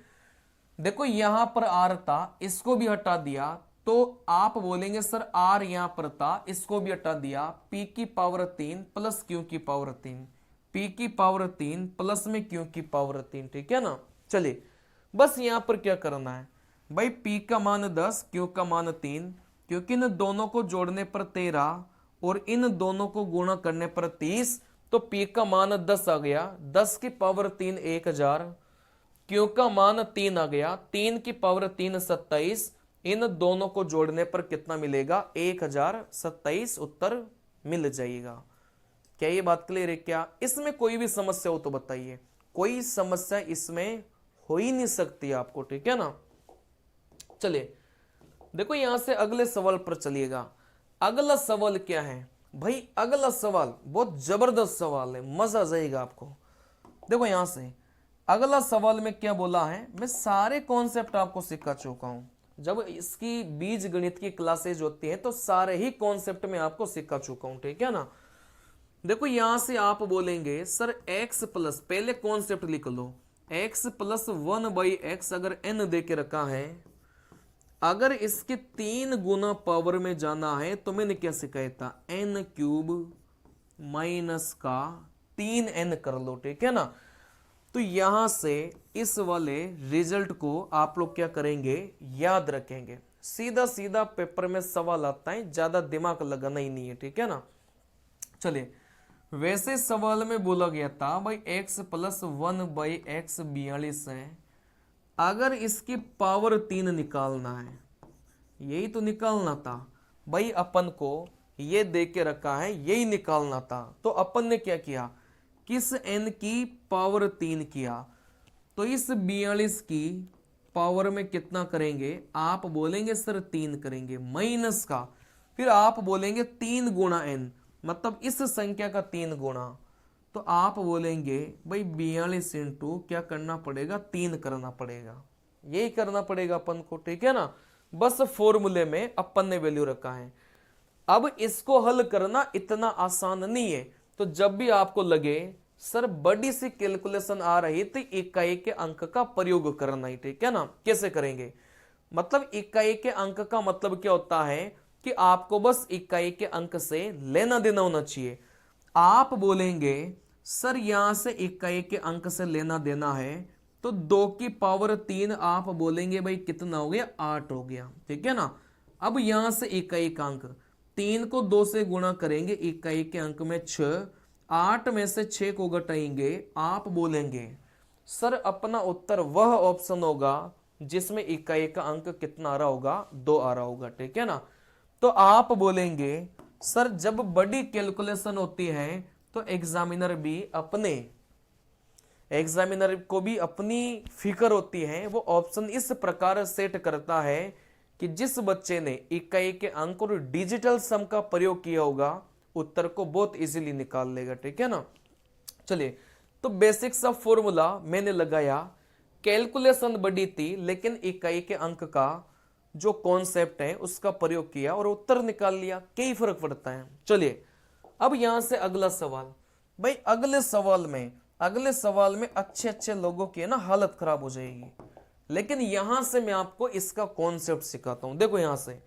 देखो यहां पर आर था, इसको भी हटा दिया, तो आप बोलेंगे सर आर यहां पर था, इसको भी हटा दिया, P की पावर 3 प्लस Q की पावर 3, P की पावर 3 प्लस में Q की पावर 3, ठीक है ना। चलिए बस यहां पर क्या करना है भाई, P का मान 10, Q का मान 3, क्योंकि इन दोनों को जोड़ने पर 13 और इन दोनों को गुणा करने पर 30, तो P का मान 10 आ गया, 10 की पावर 3 1000, Q का मान 3 आ गया, 3 की पावर 3 27, इन दोनों को जोड़ने पर कितना मिलेगा, 1027 उत्तर मिल जाएगा। क्या ये बात क्लियर है क्या? इसमें कोई भी समस्या हो तो बताइए, कोई समस्या इसमें हो ही नहीं सकती आपको, ठीक है ना। चलिए देखो यहां से अगले सवाल पर चलिएगा। अगला सवाल क्या है भाई, अगला सवाल बहुत जबरदस्त सवाल है, मजा आ जाएगा आपको। देखो यहां से अगला सवाल में क्या बोला है, मैं सारे कॉन्सेप्ट आपको सिखा चुका हूं। जब इसकी बीज गणित की क्लासेज होती है तो सारे ही कॉन्सेप्ट में आपको सिखा चुका हूं, ठीक है ना। देखो यहां से आप बोलेंगे सर x प्लस, पहले कॉन्सेप्ट लिख लो, x प्लस 1/x अगर n दे के रखा है, अगर इसके 3 गुना पावर में जाना है तो मैंने क्या सिखाया था, n³ माइनस का 3n कर लो, ठीक है ना। तो यहां से इस वाले रिजल्ट को आप लोग क्या करेंगे, याद रखेंगे। सीधा सीधा पेपर में सवाल आता है, ज्यादा दिमाग लगाना ही नहीं है, ठीक है ना। चलिए वैसे सवाल में बोला गया था भाई x प्लस 1/x 42 है, अगर इसकी पावर 3 निकालना है, यही तो निकालना था भाई अपन को, ये दे के रखा है, यही निकालना था। तो अपन ने क्या किया, किस n की पावर 3 किया, तो इस 42 की पावर में कितना करेंगे, आप बोलेंगे सर 3 करेंगे, माइनस का, फिर आप बोलेंगे 3 गुणा n, मतलब इस संख्या का 3 गुणा, तो आप बोलेंगे भाई 42 इंटू क्या करना पड़ेगा, 3 करना पड़ेगा, यही करना पड़ेगा अपन को, ठीक है ना। बस फॉर्मूले में अपन ने वैल्यू रखा है। अब इसको हल करना इतना आसान नहीं है, तो जब भी आपको लगे सर बड़ी सी कैलकुलेशन आ रही तो इकाई के अंक का प्रयोग करना ही, ठीक है ना। कैसे करेंगे, मतलब इकाई के अंक का मतलब क्या होता है कि आपको बस इकाई के अंक से लेना देना होना चाहिए। आप बोलेंगे सर यहां से इकाई के अंक से लेना देना है, तो 2 की पावर 3 आप बोलेंगे भाई कितना हो गया, 8 हो गया, ठीक है ना। अब यहां से इकाई का अंक 3 को 2 से गुणा करेंगे, इकाई के अंक में 6, 8 में से 6 को घटाएंगे, आप बोलेंगे सर अपना उत्तर वह ऑप्शन होगा जिसमें इकाई का अंक कितना आ रहा होगा, 2 आ रहा होगा, ठीक है ना। तो आप बोलेंगे सर जब बड़ी कैलकुलेशन होती है तो एग्जामिनर को भी अपनी फिक्र होती है, वो ऑप्शन इस प्रकार सेट करता है कि जिस बच्चे ने इकाई के अंक और डिजिटल सम का प्रयोग किया होगा उत्तर को बहुत इजीली निकाल लेगा। ठीक है ना। चलिए, तो बेसिक्स ऑफ फॉर्मूला मैंने लगाया, कैलकुलेशन बड़ी थी लेकिन इकाई के अंक का जो कॉन्सेप्ट है उसका प्रयोग किया और उत्तर निकाल लिया, क्या ही फर्क पड़ता है। चलिए अब यहां से अगला सवाल। भाई अगले सवाल में अच्छे अच्छे लोगों की है ना हालत खराब हो जाएगी, लेकिन यहां से मैं आपको इसका कॉन्सेप्ट सिखाता हूं। देखो यहां से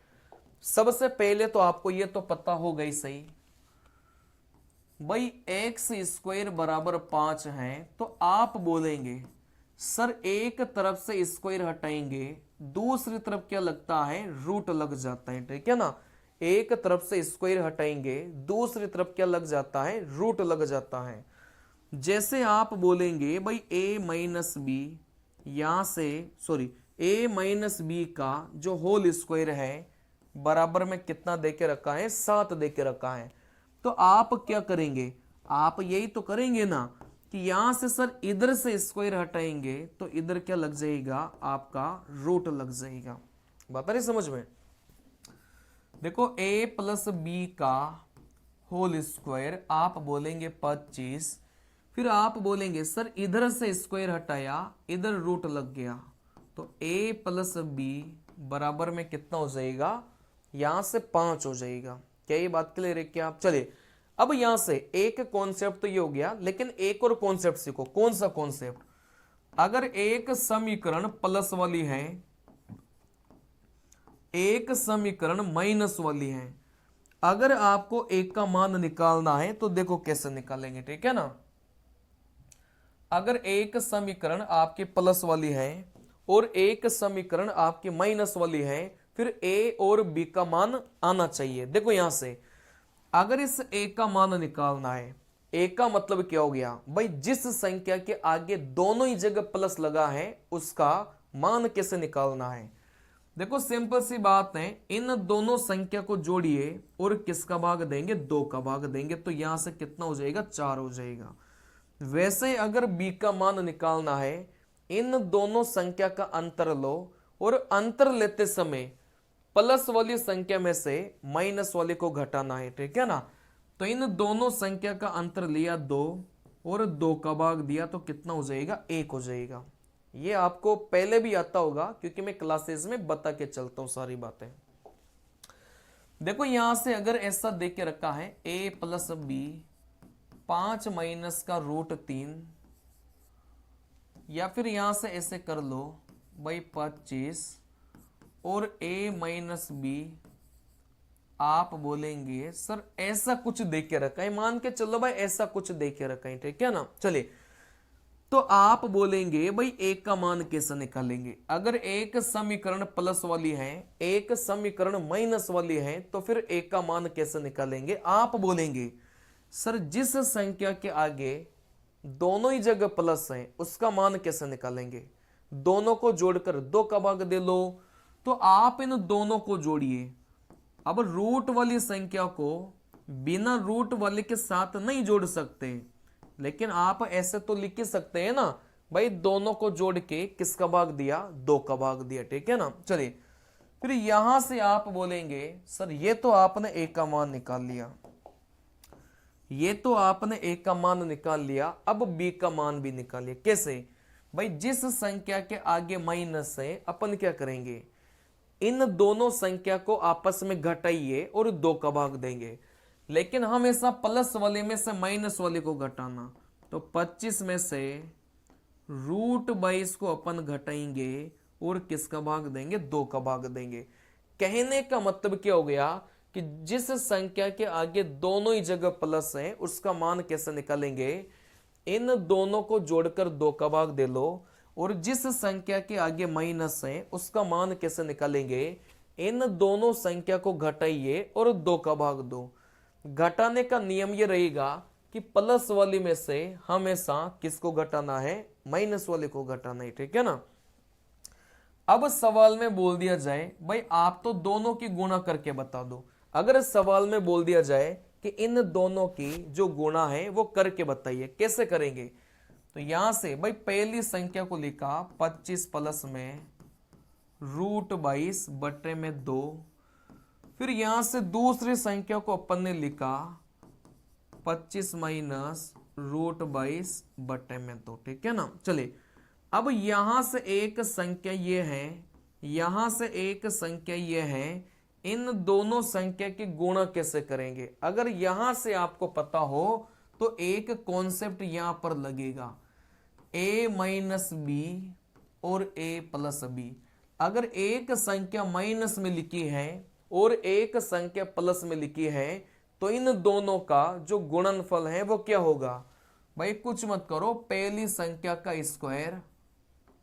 सबसे पहले तो आपको ये तो पता हो गई सही भाई एक्स स्क्वायर बराबर 5 है, तो आप बोलेंगे सर एक तरफ से स्क्वायर हटाएंगे दूसरी तरफ क्या लगता है, रूट लग जाता है। ठीक है ना, एक तरफ से स्क्वायर हटाएंगे दूसरी तरफ क्या लग जाता है, रूट लग जाता है। जैसे आप बोलेंगे भाई a माइनस बी, यहां से सॉरी a माइनस बी का जो होल स्क्वायर है बराबर में कितना देके रखा है, 7 देके रखा है। तो आप क्या करेंगे, आप यही तो करेंगे ना कि यहां से सर इधर से स्क्वायर हटाएंगे तो इधर क्या लग जाएगा, आपका रूट लग जाएगा। बात आ रही समझ में। देखो a प्लस बी का होल स्क्वायर आप बोलेंगे 25, फिर आप बोलेंगे सर इधर से स्क्वायर हटाया इधर रूट लग गया, तो a प्लस बी बराबर में कितना हो जाएगा, यहां से 5 हो जाएगा। क्या ये बात क्लियर है क्या आप। चलिए अब यहां से एक कॉन्सेप्ट तो ये हो गया, लेकिन एक और कॉन्सेप्ट सीखो। कौन सा कॉन्सेप्ट, अगर एक समीकरण प्लस वाली है एक समीकरण माइनस वाली है, अगर आपको एक का मान निकालना है तो देखो कैसे निकालेंगे। ठीक है ना, अगर एक समीकरण आपके प्लस वाली है और एक समीकरण आपकी माइनस वाली है, फिर a और b का मान आना चाहिए। देखो यहां से अगर इस a का मान निकालना है, a का मतलब क्या हो गया भाई, जिस संख्या के आगे दोनों ही जगह प्लस लगा है उसका मान कैसे निकालना है। देखो सिंपल सी बात है, इन दोनों संख्या को जोड़िए और किसका भाग देंगे, 2 का भाग देंगे, तो यहां से कितना हो जाएगा, 4 हो जाएगा। वैसे अगर b का मान निकालना है, इन दोनों संख्या का अंतर लो और अंतर लेते समय प्लस वाली संख्या में से माइनस वाले को घटाना है। ठीक है ना, तो इन दोनों संख्या का अंतर लिया 2 और 2 का भाग दिया तो कितना हो जाएगा, 1 हो जाएगा। ये आपको पहले भी आता होगा क्योंकि मैं क्लासेस में बता के चलता हूं सारी बातें। देखो यहां से अगर ऐसा देख के रखा है a प्लस बी 5 माइनस का रूट 3, या फिर यहां से ऐसे कर लो भाई 25 और a माइनस बी आप बोलेंगे सर ऐसा कुछ देख के रखा है, मान के चलो भाई ऐसा कुछ देख के रखा है। ठीक है ना, चलिए तो आप बोलेंगे भाई एक का मान कैसे निकालेंगे। अगर एक समीकरण प्लस वाली है एक समीकरण माइनस वाली है तो फिर एक का मान कैसे निकालेंगे। आप बोलेंगे सर जिस संख्या के आगे दोनों ही जगह प्लस है उसका मान कैसे निकालेंगे, दोनों को जोड़कर 2 का भाग दे लो। तो आप इन दोनों को जोड़िए। अब रूट वाली संख्या को बिना रूट वाले के साथ नहीं जोड़ सकते, लेकिन आप ऐसे तो लिख सकते हैं ना भाई, दोनों को जोड़ के किसका भाग दिया, 2 का भाग दिया। ठीक है ना, चलिए फिर यहां से आप बोलेंगे सर ये तो आपने एक का मान निकाल लिया, ये तो आपने एक का मान निकाल लिया, अब बी का मान भी निकालिए। कैसे भाई, जिस संख्या के आगे माइनस है अपन क्या करेंगे, इन दोनों संख्या को आपस में घटाइए और 2 का भाग देंगे, लेकिन हमेशा प्लस वाले में से माइनस वाले को घटाना। तो 25 में से रूट 22 को अपन घटाएंगे और किसका भाग देंगे, 2 का भाग देंगे। कहने का मतलब क्या हो गया कि जिस संख्या के आगे दोनों ही जगह प्लस है उसका मान कैसे निकालेंगे, इन दोनों को जोड़कर 2 का भाग दे लो, और जिस संख्या के आगे माइनस है उसका मान कैसे निकालेंगे, इन दोनों संख्या को घटाइए और 2 का भाग दो। घटाने का नियम ये रहेगा कि प्लस वाली में से हमेशा किसको घटाना है, माइनस वाले को घटाना है। ठीक है ना, अब सवाल में बोल दिया जाए भाई आप तो दोनों की गुणा करके बता दो, अगर इस सवाल में बोल दिया जाए कि इन दोनों की जो गुणा है वो करके बताइए, कैसे करेंगे? तो यहां से भाई पहली संख्या को लिखा 25 प्लस में √22 बटे में 2। फिर यहां से दूसरी संख्या को अपन ने लिखा 25 माइनस √22 बटे में 2। ठीक है ना। चलिए अब यहां से एक संख्या ये है, यहां से एक संख्या ये है, इन दोनों संख्या की गुणा कैसे करेंगे? अगर यहां से आपको पता हो तो एक कॉन्सेप्ट यहां पर लगेगा, a माइनस बी और a प्लस बी। अगर एक संख्या माइनस में लिखी है और एक संख्या प्लस में लिखी है तो इन दोनों का जो गुणनफल है वो क्या होगा? भाई कुछ मत करो, पहली संख्या का स्क्वायर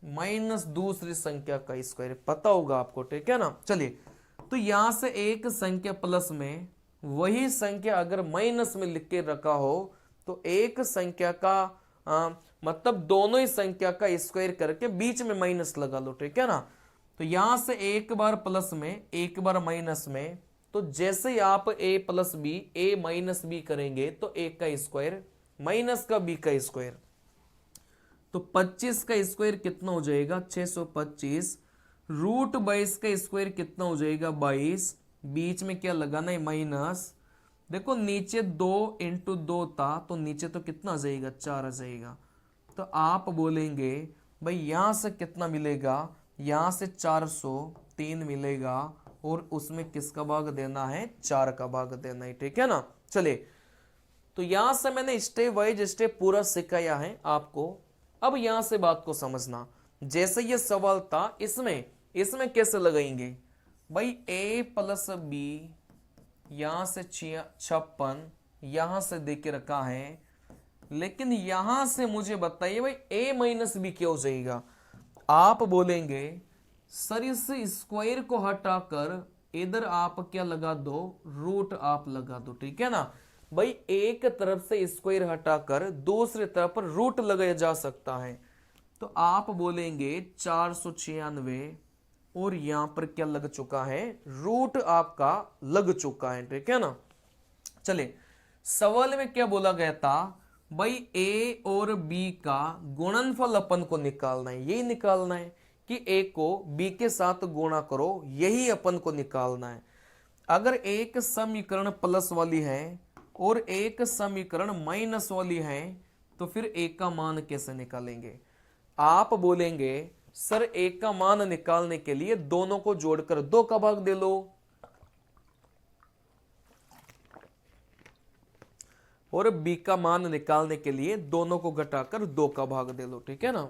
माइनस दूसरी संख्या का स्क्वायर, पता होगा आपको। ठीक है ना। चलिए तो यहां से एक संख्या प्लस में, वही संख्या अगर माइनस में लिख के रखा हो तो एक संख्या का मतलब दोनों ही संख्या का स्क्वायर करके बीच में माइनस लगा लो। ठीक है ना। तो यहां से एक बार प्लस में एक बार माइनस में, तो जैसे ही आप a plus b a minus b करेंगे तो a का स्क्वायर माइनस का b का स्क्वायर, तो 25 का स्क्वायर कितना हो जाएगा? 625। √22 का स्क्वायर कितना हो जाएगा? 22। बीच में क्या लगाना है? माइनस। देखो नीचे 2 इंटू 2 था तो नीचे तो कितना आ जाएगा? 4 आ जाएगा। तो आप बोलेंगे भाई यहां से कितना मिलेगा? यहां से 403 मिलेगा और उसमें किसका भाग देना है? 4 का भाग देना है। ठीक है ना। चलिए तो यहां से मैंने स्टेप वाइज स्टेप पूरा सिखाया है आपको। अब यहां से बात को समझना, जैसे ये सवाल था इसमें कैसे लगाएंगे? भाई a प्लस बी, यहां से 56 यहां से दे के रखा है, लेकिन यहां से मुझे बताइए भाई a माइनस बी क्या हो जाएगा? आप बोलेंगे सर इस स्क्वायर को हटाकर इधर आप क्या लगा दो? रूट आप लगा दो। ठीक है ना। भाई एक तरफ से स्क्वायर हटाकर दूसरी तरफ पर रूट लगाया जा सकता है, तो आप बोलेंगे 496 और यहां पर क्या लग चुका है? रूट आपका लग चुका है। ठीक है ना। चलिए सवाल में क्या बोला गया था? भाई a और b का गुणनफल अपन को निकालना है, यही निकालना है कि a को b के साथ गुणा करो, यही अपन को निकालना है। अगर एक समीकरण प्लस वाली है और एक समीकरण माइनस वाली है तो फिर a का मान कैसे निकालेंगे? आप बोलेंगे सर a का मान निकालने के लिए दोनों को जोड़कर 2 का भाग दे लो, और b का मान निकालने के लिए दोनों को घटाकर 2 का भाग दे लो। ठीक है ना।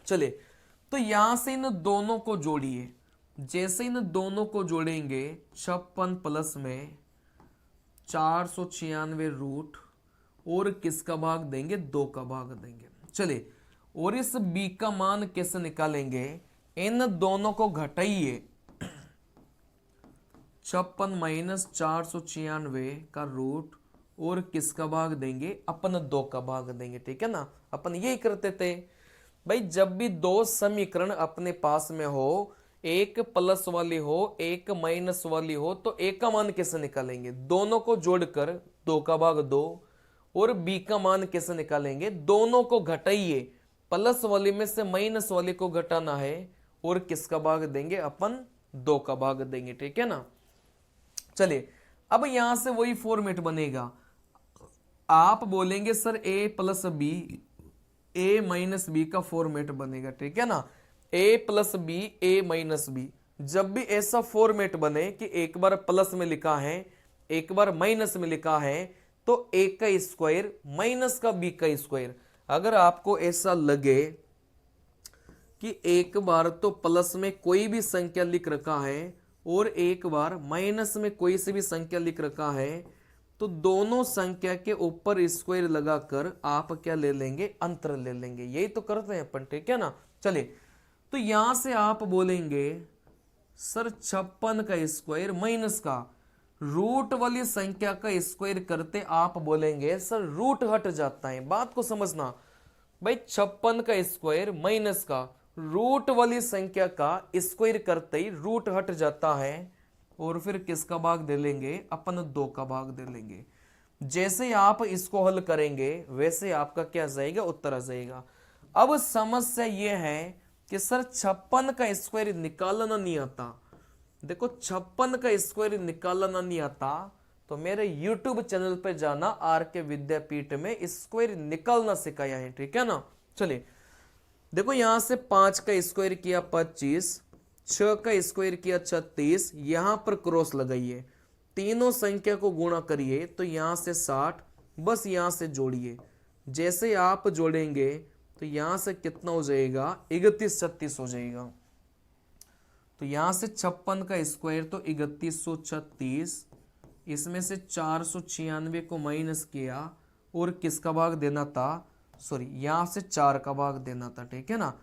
चलिए तो यहां से इन दोनों को जोड़िए, जैसे इन दोनों को जोड़ेंगे 56 प्लस में 496 रूट और किसका भाग देंगे? 2 का भाग देंगे। चलिए और इस b का मान कैसे निकालेंगे? इन दोनों को घटाइए, 56 माइनस 496 का रूट और किसका भाग देंगे? अपन 2 का भाग देंगे। ठीक है ना। अपन यही करते थे भाई, जब भी दो समीकरण अपने पास में हो, एक प्लस वाली हो एक माइनस वाली हो, तो a का मान कैसे निकालेंगे? दोनों को जोड़कर 2 का भाग 2, और b का मान कैसे निकालेंगे? दोनों को घटाइए, प्लस वाली में से माइनस वाली को घटाना है और किसका भाग देंगे? अपन 2 का भाग देंगे। ठीक है ना। चलिए अब यहां से वही फॉर्मेट बनेगा। आप बोलेंगे sir a plus b a minus b का फॉर्मेट बनेगा। ठीक है ना। a plus b a minus b, जब भी ऐसा फॉर्मेट बने कि एक बार प्लस में लिखा है एक बार माइनस में लिखा है, तो a का स्क्वायर माइनस का b का स्क्वायर। अगर आपको ऐसा लगे कि एक बार तो प्लस में कोई भी संख्या लिख रखा है और एक बार माइनस में कोई सी भी संख्या लिख रखा है, तो दोनों संख्या के ऊपर स्क्वायर लगाकर आप क्या ले लेंगे? अंतर ले लेंगे। यही तो करते हैं अपन। ठीक है ना। चलिए तो यहां से आप बोलेंगे सर 56 का स्क्वायर माइनस का रूट वाली संख्या का स्क्वायर करते आप बोलेंगे सर रूट हट जाता है। बात को समझना भाई, 56 का स्क्वायर माइनस का रूट वाली संख्या का स्क्वायर करते ही रूट हट जाता है और फिर किसका भाग दे लेंगे, अपन 2 का भाग दे लेंगे। जैसे आप इसको हल करेंगे वैसे आपका क्या जाएगा, उत्तर आ जाएगा। अब समस्या यह है कि सर 56 का स्क्वायर निकालना नहीं आता। देखो 56 का स्क्वायर निकालना नहीं आता तो मेरे YouTube चैनल पे जाना, आर के विद्यापीठ में स्क्वायर निकालना सिखाया है, ठीक है ना। चलिए देखो यहां से 5 का स्क्वायर किया 25, 6 का स्क्वायर किया 36, यहां पर क्रॉस लगाइए, तीनों संख्या को गुणा करिए तो यहां से 60, बस यहां से जोड़िए। जैसे आप जोड़ेंगे तो यहां से कितना हो जाएगा, 31 36 हो जाएगा। तो यहां से 56 का स्क्वायर तो 3136, इसमें से 496 को माइनस किया और किसका भाग देना था, सॉरी यहां से 4 का भाग देना था, ठीक है ना।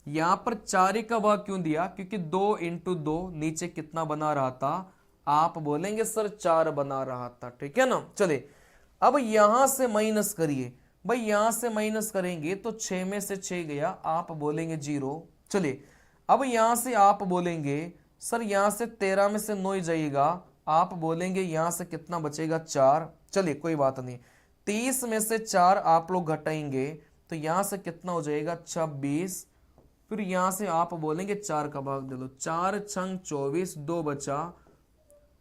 यहां पर 4 का भाग क्यों दिया, क्योंकि 2 इंटू 2 नीचे कितना बना रहा था, आप बोलेंगे सर 4 बना रहा था, ठीक है ना। चले अब यहां से माइनस करिए, भाई यहां से माइनस करेंगे तो 6 में से 6 गया, आप बोलेंगे 0। चलिए अब यहां से आप बोलेंगे सर यहां से 13 में से 9 जाएगा, आप बोलेंगे यहां से कितना बचेगा, 4। चलिए कोई बात नहीं, 30 में से 4 आप लोग घटाएंगे तो यहां से कितना हो जाएगा, 26। फिर यहां से आप बोलेंगे 4 का भाग दे लो, 4 छंग 24, 2 बचा।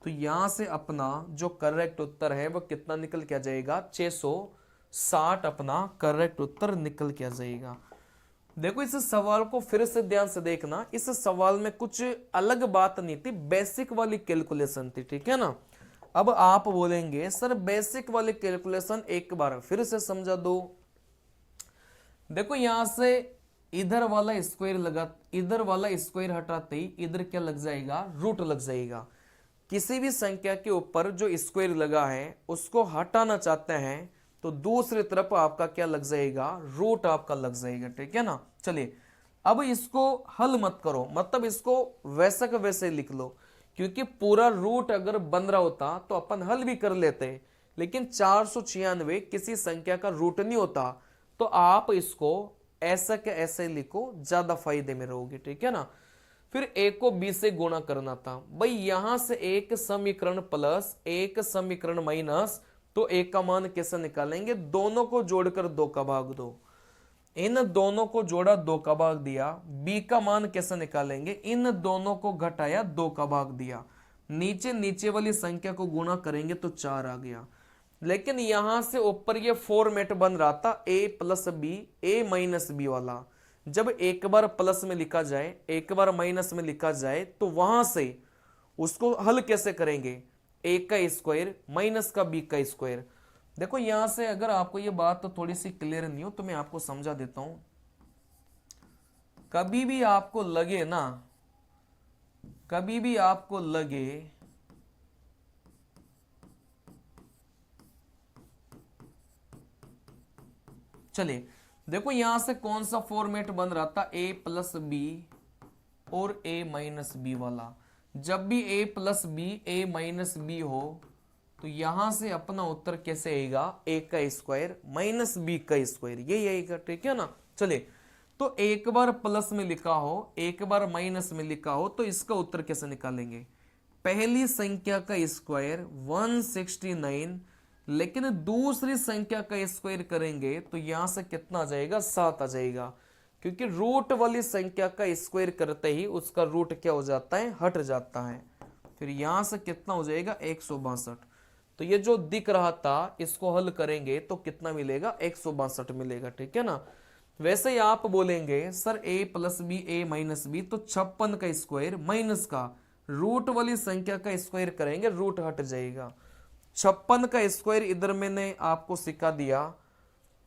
तो यहां से अपना जो करेक्ट उत्तर है वो कितना निकल के आ जाएगा, 660 अपना करेक्ट उत्तर निकल के आ जाएगा। देखो इस सवाल को फिर से ध्यान से देखना, इस सवाल में कुछ अलग बात नहीं थी, बेसिक वाली कैलकुलेशन थी, ठीक है ना। अब आप बोलेंगे सर बेसिक वाली कैलकुलेशन एक बार फिर से समझा दो। देखो यहां से इधर वाला स्क्वायर लगा, इधर वाला स्क्वायर हटाते ही इधर क्या लग जाएगा, रूट लग जाएगा। किसी भी संख्या के ऊपर जो स्क्वायर लगा है उसको हटाना चाहते हैं तो दूसरी तरफ आपका क्या लग जाएगा, रूट आपका लग जाएगा, ठीक है ना। चलिए अब इसको हल मत करो, मतलब इसको वैसा का वैसे लिख लो, क्योंकि पूरा रूट अगर बन रहा होता तो अपन हल भी कर लेते, लेकिन 496 किसी संख्या का रूट नहीं होता, तो आप इसको ऐसा के ऐसे लिखो, ज्यादा फायदे में रहोगे, ठीक है ना। फिर a को b से गुणा करना था, भाई यहां से एक समीकरण प्लस एक समीकरण माइनस, तो a का मान कैसे निकालेंगे, दोनों को जोड़कर 2 का भाग दो। इन दोनों को जोड़ा 2 का भाग दिया। b का मान कैसे निकालेंगे, इन दोनों को घटाया 2 का भाग दिया। नीचे नीचे वाली संख्या को गुणा करेंगे तो 4 आ गया। लेकिन यहां से ऊपर ये फॉर्मेट बन रहा था a plus b, a minus b वाला। जब एक बार प्लस में लिखा जाए एक बार माइनस में लिखा जाए तो वहां से उसको हल कैसे करेंगे, a का स्क्वायर माइनस का b का स्क्वायर। देखो यहां से अगर आपको ये बात तो थोड़ी सी क्लियर नहीं हो तो मैं आपको समझा देता हूं। कभी भी आपको लगे ना, कभी भी आपको लगे चलिए देखो यहां से कौन सा फॉर्मेट बन रहा था, a प्लस बी और a माइनस बी वाला। जब भी a plus b a minus b हो तो यहां से अपना उत्तर कैसे आएगा, a का स्क्वायर माइनस b का स्क्वायर, यही आएगा, ठीक है ना। चलिए तो एक बार प्लस में लिखा हो एक बार माइनस में लिखा हो तो इसका उत्तर कैसे निकालेंगे, पहली संख्या का स्क्वायर 169, लेकिन दूसरी संख्या का स्क्वायर करेंगे तो यहां से कितना आ जाएगा, 7 आ जाएगा, क्योंकि रूट वाली संख्या का स्क्वायर करते ही उसका रूट क्या हो जाता है, हट जाता है। फिर यहां से कितना हो जाएगा, 162। तो ये जो दिख रहा था इसको हल करेंगे तो कितना मिलेगा, 162 मिलेगा, ठीक है ना। वैसे ही आप बोलेंगे sir a plus b a minus b, तो 56 का स्क्वायर माइनस का रूट वाली संख्या का स्क्वायर करेंगे, रूट हट जाएगा। 56 का स्क्वायर इधर मैंने आपको सिखा दिया।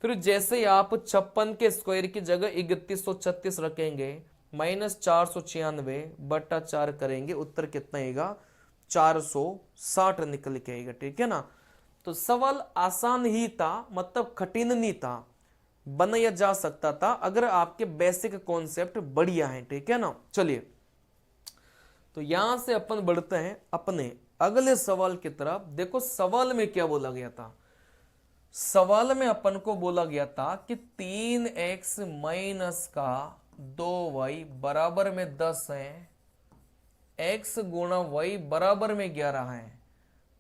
फिर जैसे ही आप 56 के स्क्वायर की जगह 3136 रखेंगे, माइनस 496 बटा 4 करेंगे, उत्तर कितना आएगा, 460 निकल के आएगा, ठीक है ना। तो सवाल आसान ही था, मतलब कठिन नहीं था, बनाया जा सकता था अगर आपके बेसिक कॉन्सेप्ट बढ़िया है, ठीक है ना। चलिए तो यहां से अपन बढ़ते हैं अपने अगले सवाल की तरफ। देखो सवाल में क्या बोला गया था, सवाल में अपन को बोला गया था कि 3x माइनस का 2y बराबर में 10 है, x गुणा y बराबर में 11 है,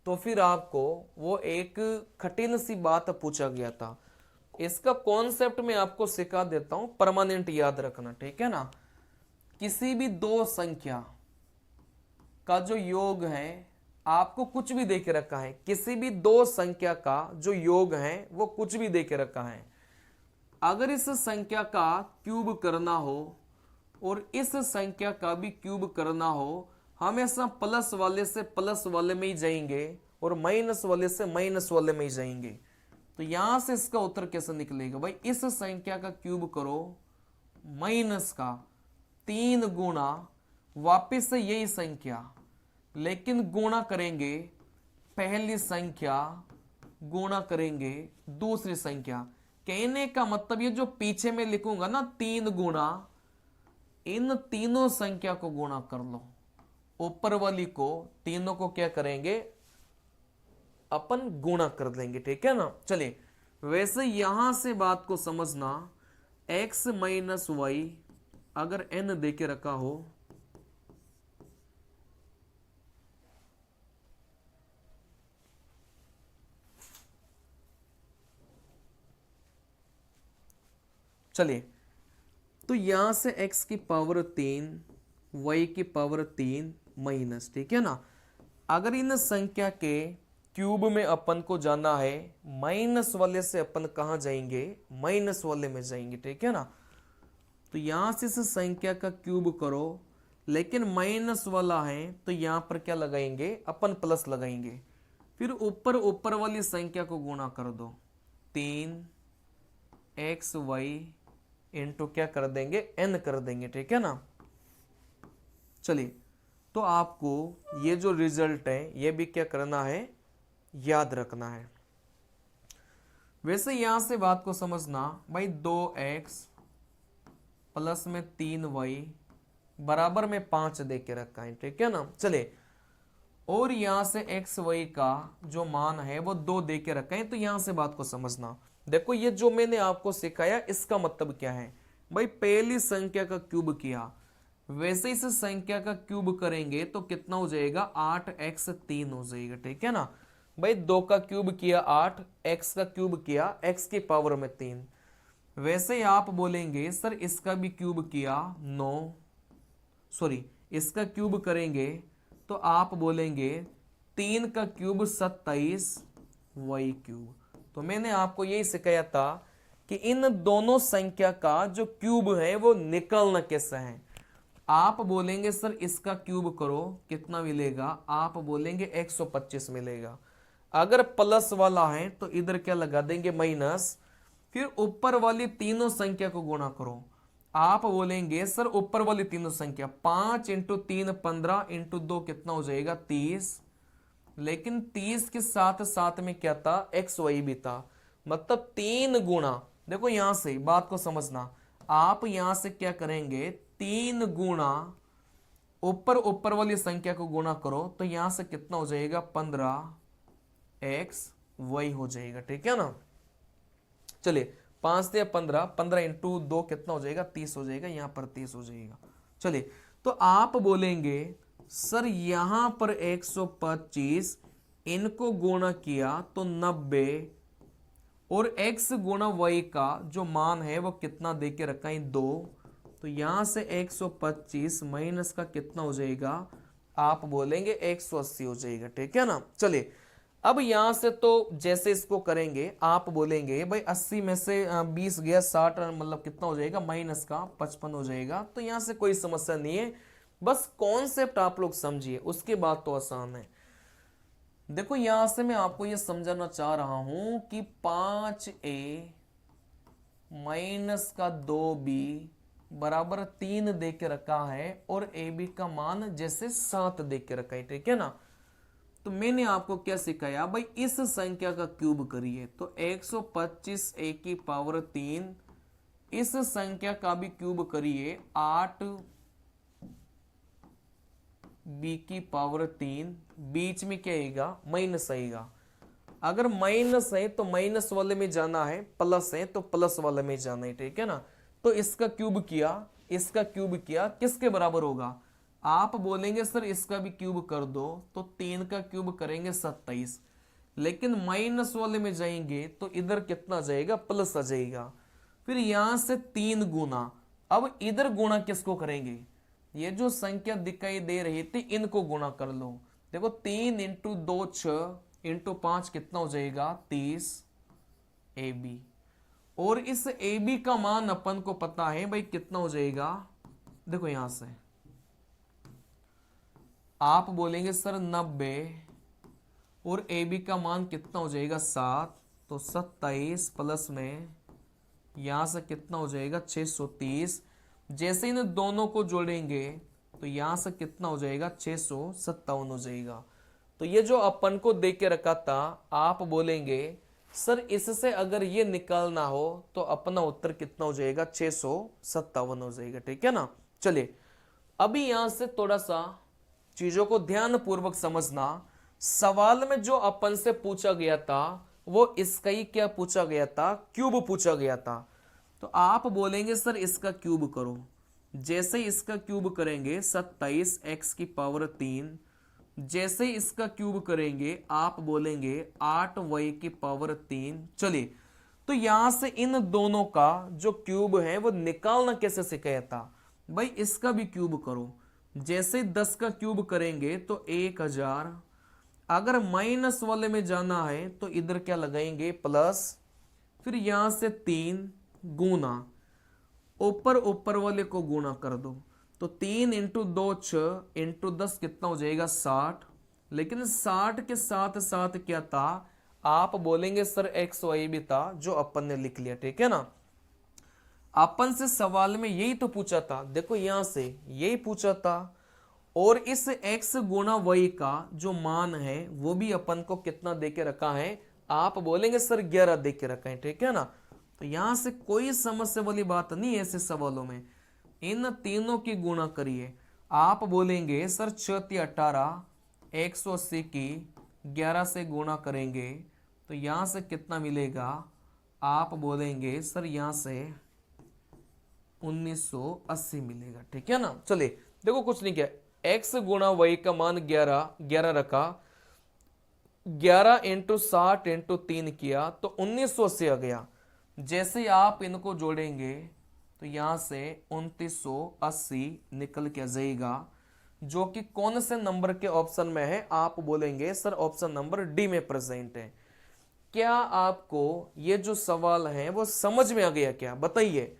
तो फिर आपको वो एक कठिन सी बात पूछा गया था। इसका कॉन्सेप्ट मैं आपको सिखा देता हूं, परमानेंट याद रखना, ठीक है ना। किसी भी दो संख्या का जो योग है, आपको कुछ भी दे के रखा है, किसी भी दो संख्या का जो योग है वो कुछ भी दे के रखा है, अगर इस संख्या का क्यूब करना हो और इस संख्या का भी क्यूब करना हो, हमेशा प्लस वाले से प्लस वाले में ही जाएंगे और माइनस वाले से माइनस वाले में ही जाएंगे। तो यहां से इसका उत्तर कैसे निकलेगा भाई, इस संख्या का क्यूब करो माइनस का 3 गुणा वापिस से यही संख्या, लेकिन गुणा करेंगे पहली संख्या गुणा करेंगे दूसरी संख्या। कहने का मतलब ये जो पीछे में लिखूंगा ना 3 गुणा, इन तीनों संख्या को गुणा कर लो, ऊपर वाली को तीनों को क्या करेंगे अपन गुणा कर देंगे, ठीक है ना। चलिए वैसे यहां से बात को समझना, x माइनस वाई अगर n दे के रखा हो चलिए, तो यहां से x की पावर 3 y की पावर 3 माइनस, ठीक है ना। अगर इन संख्या के क्यूब में अपन को जाना है, माइनस वाले से अपन कहां जाएंगे, माइनस वाले में जाएंगे, ठीक है ना। तो यहां से इस संख्या का क्यूब करो, लेकिन माइनस वाला है तो यहां पर क्या लगाएंगे अपन प्लस लगाएंगे, फिर ऊपर वाली संख्या को गुणा कर दो, 3xy इंटू क्या कर देंगे n कर देंगे, ठीक है ना। चलिए, तो आपको ये जो रिजल्ट है ये भी क्या करना है, याद रखना है। वैसे यहां से बात को समझना भाई, 2x प्लस में 3y बराबर में 5 दे के रखा है, ठीक है ना। चले, और यहां से xy का जो मान है वो 2 दे के रखा है, तो यहां से बात को समझना। देखो ये जो मैंने आपको सिखाया इसका मतलब क्या है भाई, पहली संख्या का क्यूब किया, वैसे इस संख्या का क्यूब करेंगे तो कितना हो जाएगा, 8x3 हो जाएगा, ठीक है ना। भाई 2 का क्यूब किया 8, x का क्यूब किया x की पावर में 3। वैसे आप बोलेंगे सर इसका भी क्यूब किया 9, सॉरी इसका क्यूब करेंगे तो आप बोलेंगे 3 का क्यूब 27 y क्यूब। तो मैंने आपको यही सिखाया था कि इन दोनों संख्या का जो क्यूब है वो निकालना कैसा है। आप बोलेंगे सर इसका क्यूब करो कितना मिलेगा, आप बोलेंगे 125 मिलेगा। अगर प्लस वाला है तो इधर क्या लगा देंगे माइनस, फिर ऊपर वाली तीनों संख्या को गुणा करो। आप बोलेंगे सर ऊपर वाली तीनों संख्या 5 इंटू 3 15 इंटू 2 कितना हो जाएगा 30, लेकिन 30 के साथ साथ में क्या था, एक्स वाई भी था, मतलब 3 गुणा। देखो यहां से बात को समझना, आप यहां से क्या करेंगे 3 गुणा ऊपर वाली संख्या को गुणा करो तो यहां से कितना हो जाएगा 15x y हो जाएगा, ठीक है ना। चलिए 5 से 15, 15 इंटू 2 कितना हो जाएगा 30 हो जाएगा, यहां पर 30 हो जाएगा। चलिए, तो आप बोलेंगे सर यहां पर 125 इनको गुणा किया तो 90, और x गुणा y का जो मान है वो कितना दे के रखा है 2, तो यहां से 125 माइनस का कितना हो जाएगा, आप बोलेंगे 180 हो जाएगा, ठीक है ना। चलिए, अब यहां से तो जैसे इसको करेंगे आप बोलेंगे भाई 80 में से 20 गया 60, मतलब कितना हो जाएगा माइनस का 55 हो जाएगा। तो यहां से कोई समस्या नहीं है, बस कॉन्सेप्ट आप लोग समझिए, उसके बाद तो आसान है। देखो यहां से मैं आपको यह समझाना चाह रहा हूं कि 5a माइनस का 2b बराबर 3 दे के रखा है और ab का मान जैसे 7 दे के रखा है, ठीक है ना। तो मैंने आपको क्या सिखाया भाई, इस संख्या का क्यूब करिए तो 125 a की पावर 3, इस संख्या का भी क्यूब करिए 8 b की पावर 3, बीच में क्या आएगा माइनस आएगा। अगर माइनस है तो माइनस वाले में जाना है, प्लस है तो प्लस वाले में जाना है, ठीक है ना। तो इसका क्यूब किया, इसका क्यूब किया, किसके बराबर होगा, आप बोलेंगे सर इसका भी क्यूब कर दो, तो 3 का क्यूब करेंगे 27, लेकिन माइनस वाले में जाएंगे तो इधर कितना जाएगा, प्लस आ जाएगा। फिर यहां से 3 गुना, अब इधर गुणा किसको करेंगे, ये जो संख्या दिखाई दे रही थी इनको गुणा कर लो। देखो 3 इंटू 2 6 इंटू 5 कितना हो जाएगा 30 AB। और इस AB का मान अपन को पता है भाई कितना हो जाएगा, देखो यहां से आप बोलेंगे सर 90, और AB का मान कितना हो जाएगा 7, तो 27 प्लस में यहां से कितना हो जाएगा 630। जैसे इन दोनों को जोड़ेंगे तो यहां से कितना हो जाएगा 657 हो जाएगा। तो ये जो अपन को दे के रखा था, आप बोलेंगे सर इससे अगर ये निकालना हो तो अपना उत्तर कितना हो जाएगा 657 हो जाएगा, ठीक है ना। चलिए अभी यहां से थोड़ा सा चीजों को ध्यान पूर्वक समझना। सवाल में जो अपन से पूछा गया था वो इसका ही क्या पूछा गया था, क्यूब पूछा गया था। तो आप बोलेंगे सर इसका क्यूब करो। जैसे इसका क्यूब करेंगे 27 x की पावर 3, जैसे इसका क्यूब करेंगे आप बोलेंगे 8 y की पावर 3। चलिए तो यहां से इन दोनों का जो क्यूब है वो निकालना कैसे सिखाया था, भाई इसका भी क्यूब करो। जैसे 10 का क्यूब करेंगे तो 1000, अगर माइनस वाले में जाना है तो इधर क्या लगाएंगे प्लस, फिर यहां से 3 गुना, ऊपर ऊपर वाले को गुना कर दो, तो 3 इंटू 2 6 इंटू 10 कितना हो जाएगा 60। लेकिन 60 के साथ साथ क्या था, आप बोलेंगे सर एक्स वाई भी था जो अपन ने लिख लिया, ठीक है ना। अपन से सवाल में यही तो पूछा था, देखो यहां से यही पूछा था, और इस x गुणा y का जो मान है वो भी अपन को कितना दे के रखा है, आप बोलेंगे सर 11 दे के रखा है, ठीक है ना। तो यहां से कोई समस्या वाली बात नहीं है ऐसे सवालों में। इन तीनों की गुणा करिए, आप बोलेंगे सर 6 18, 180 की 11 से गुणा करेंगे तो यहां से कितना मिलेगा, आप बोलेंगे सर यहां से 1980 मिलेगा, ठीक है ना। चलिए देखो कुछ नहीं किया, x गुणा y का मान 11 रखा, 11 इंटू 60 इंटू 3 किया तो 1980 आ गया। जैसे आप इनको जोड़ेंगे तो यहां से 2980 निकल के जाएगा, जो कि कौन से नंबर के ऑप्शन में है, आप बोलेंगे सर ऑप्शन नंबर डी में प्रेजेंट है। क्या आपको ये जो सवाल है वो समझ में आ गया क्या, बताइए।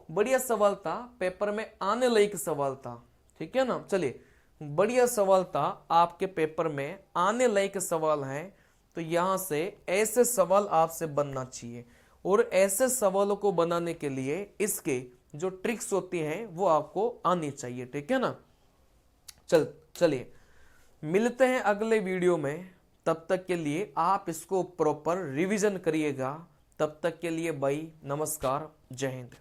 बढ़िया सवाल था, पेपर में आने लायक सवाल था, ठीक है ना। चलिए बढ़िया सवाल था, आपके पेपर में आने लायक सवाल है, तो यहां से ऐसे सवाल आपसे बनना चाहिए। और ऐसे सवालों को बनाने के लिए इसके जो ट्रिक्स होती हैं वो आपको आनी चाहिए, ठीक है ना। चलिए मिलते हैं अगले वीडियो में, तब तक के लिए आप इसको प्रॉपर रिवीजन करिएगा। तब तक के लिए बाय, नमस्कार, जय हिंद।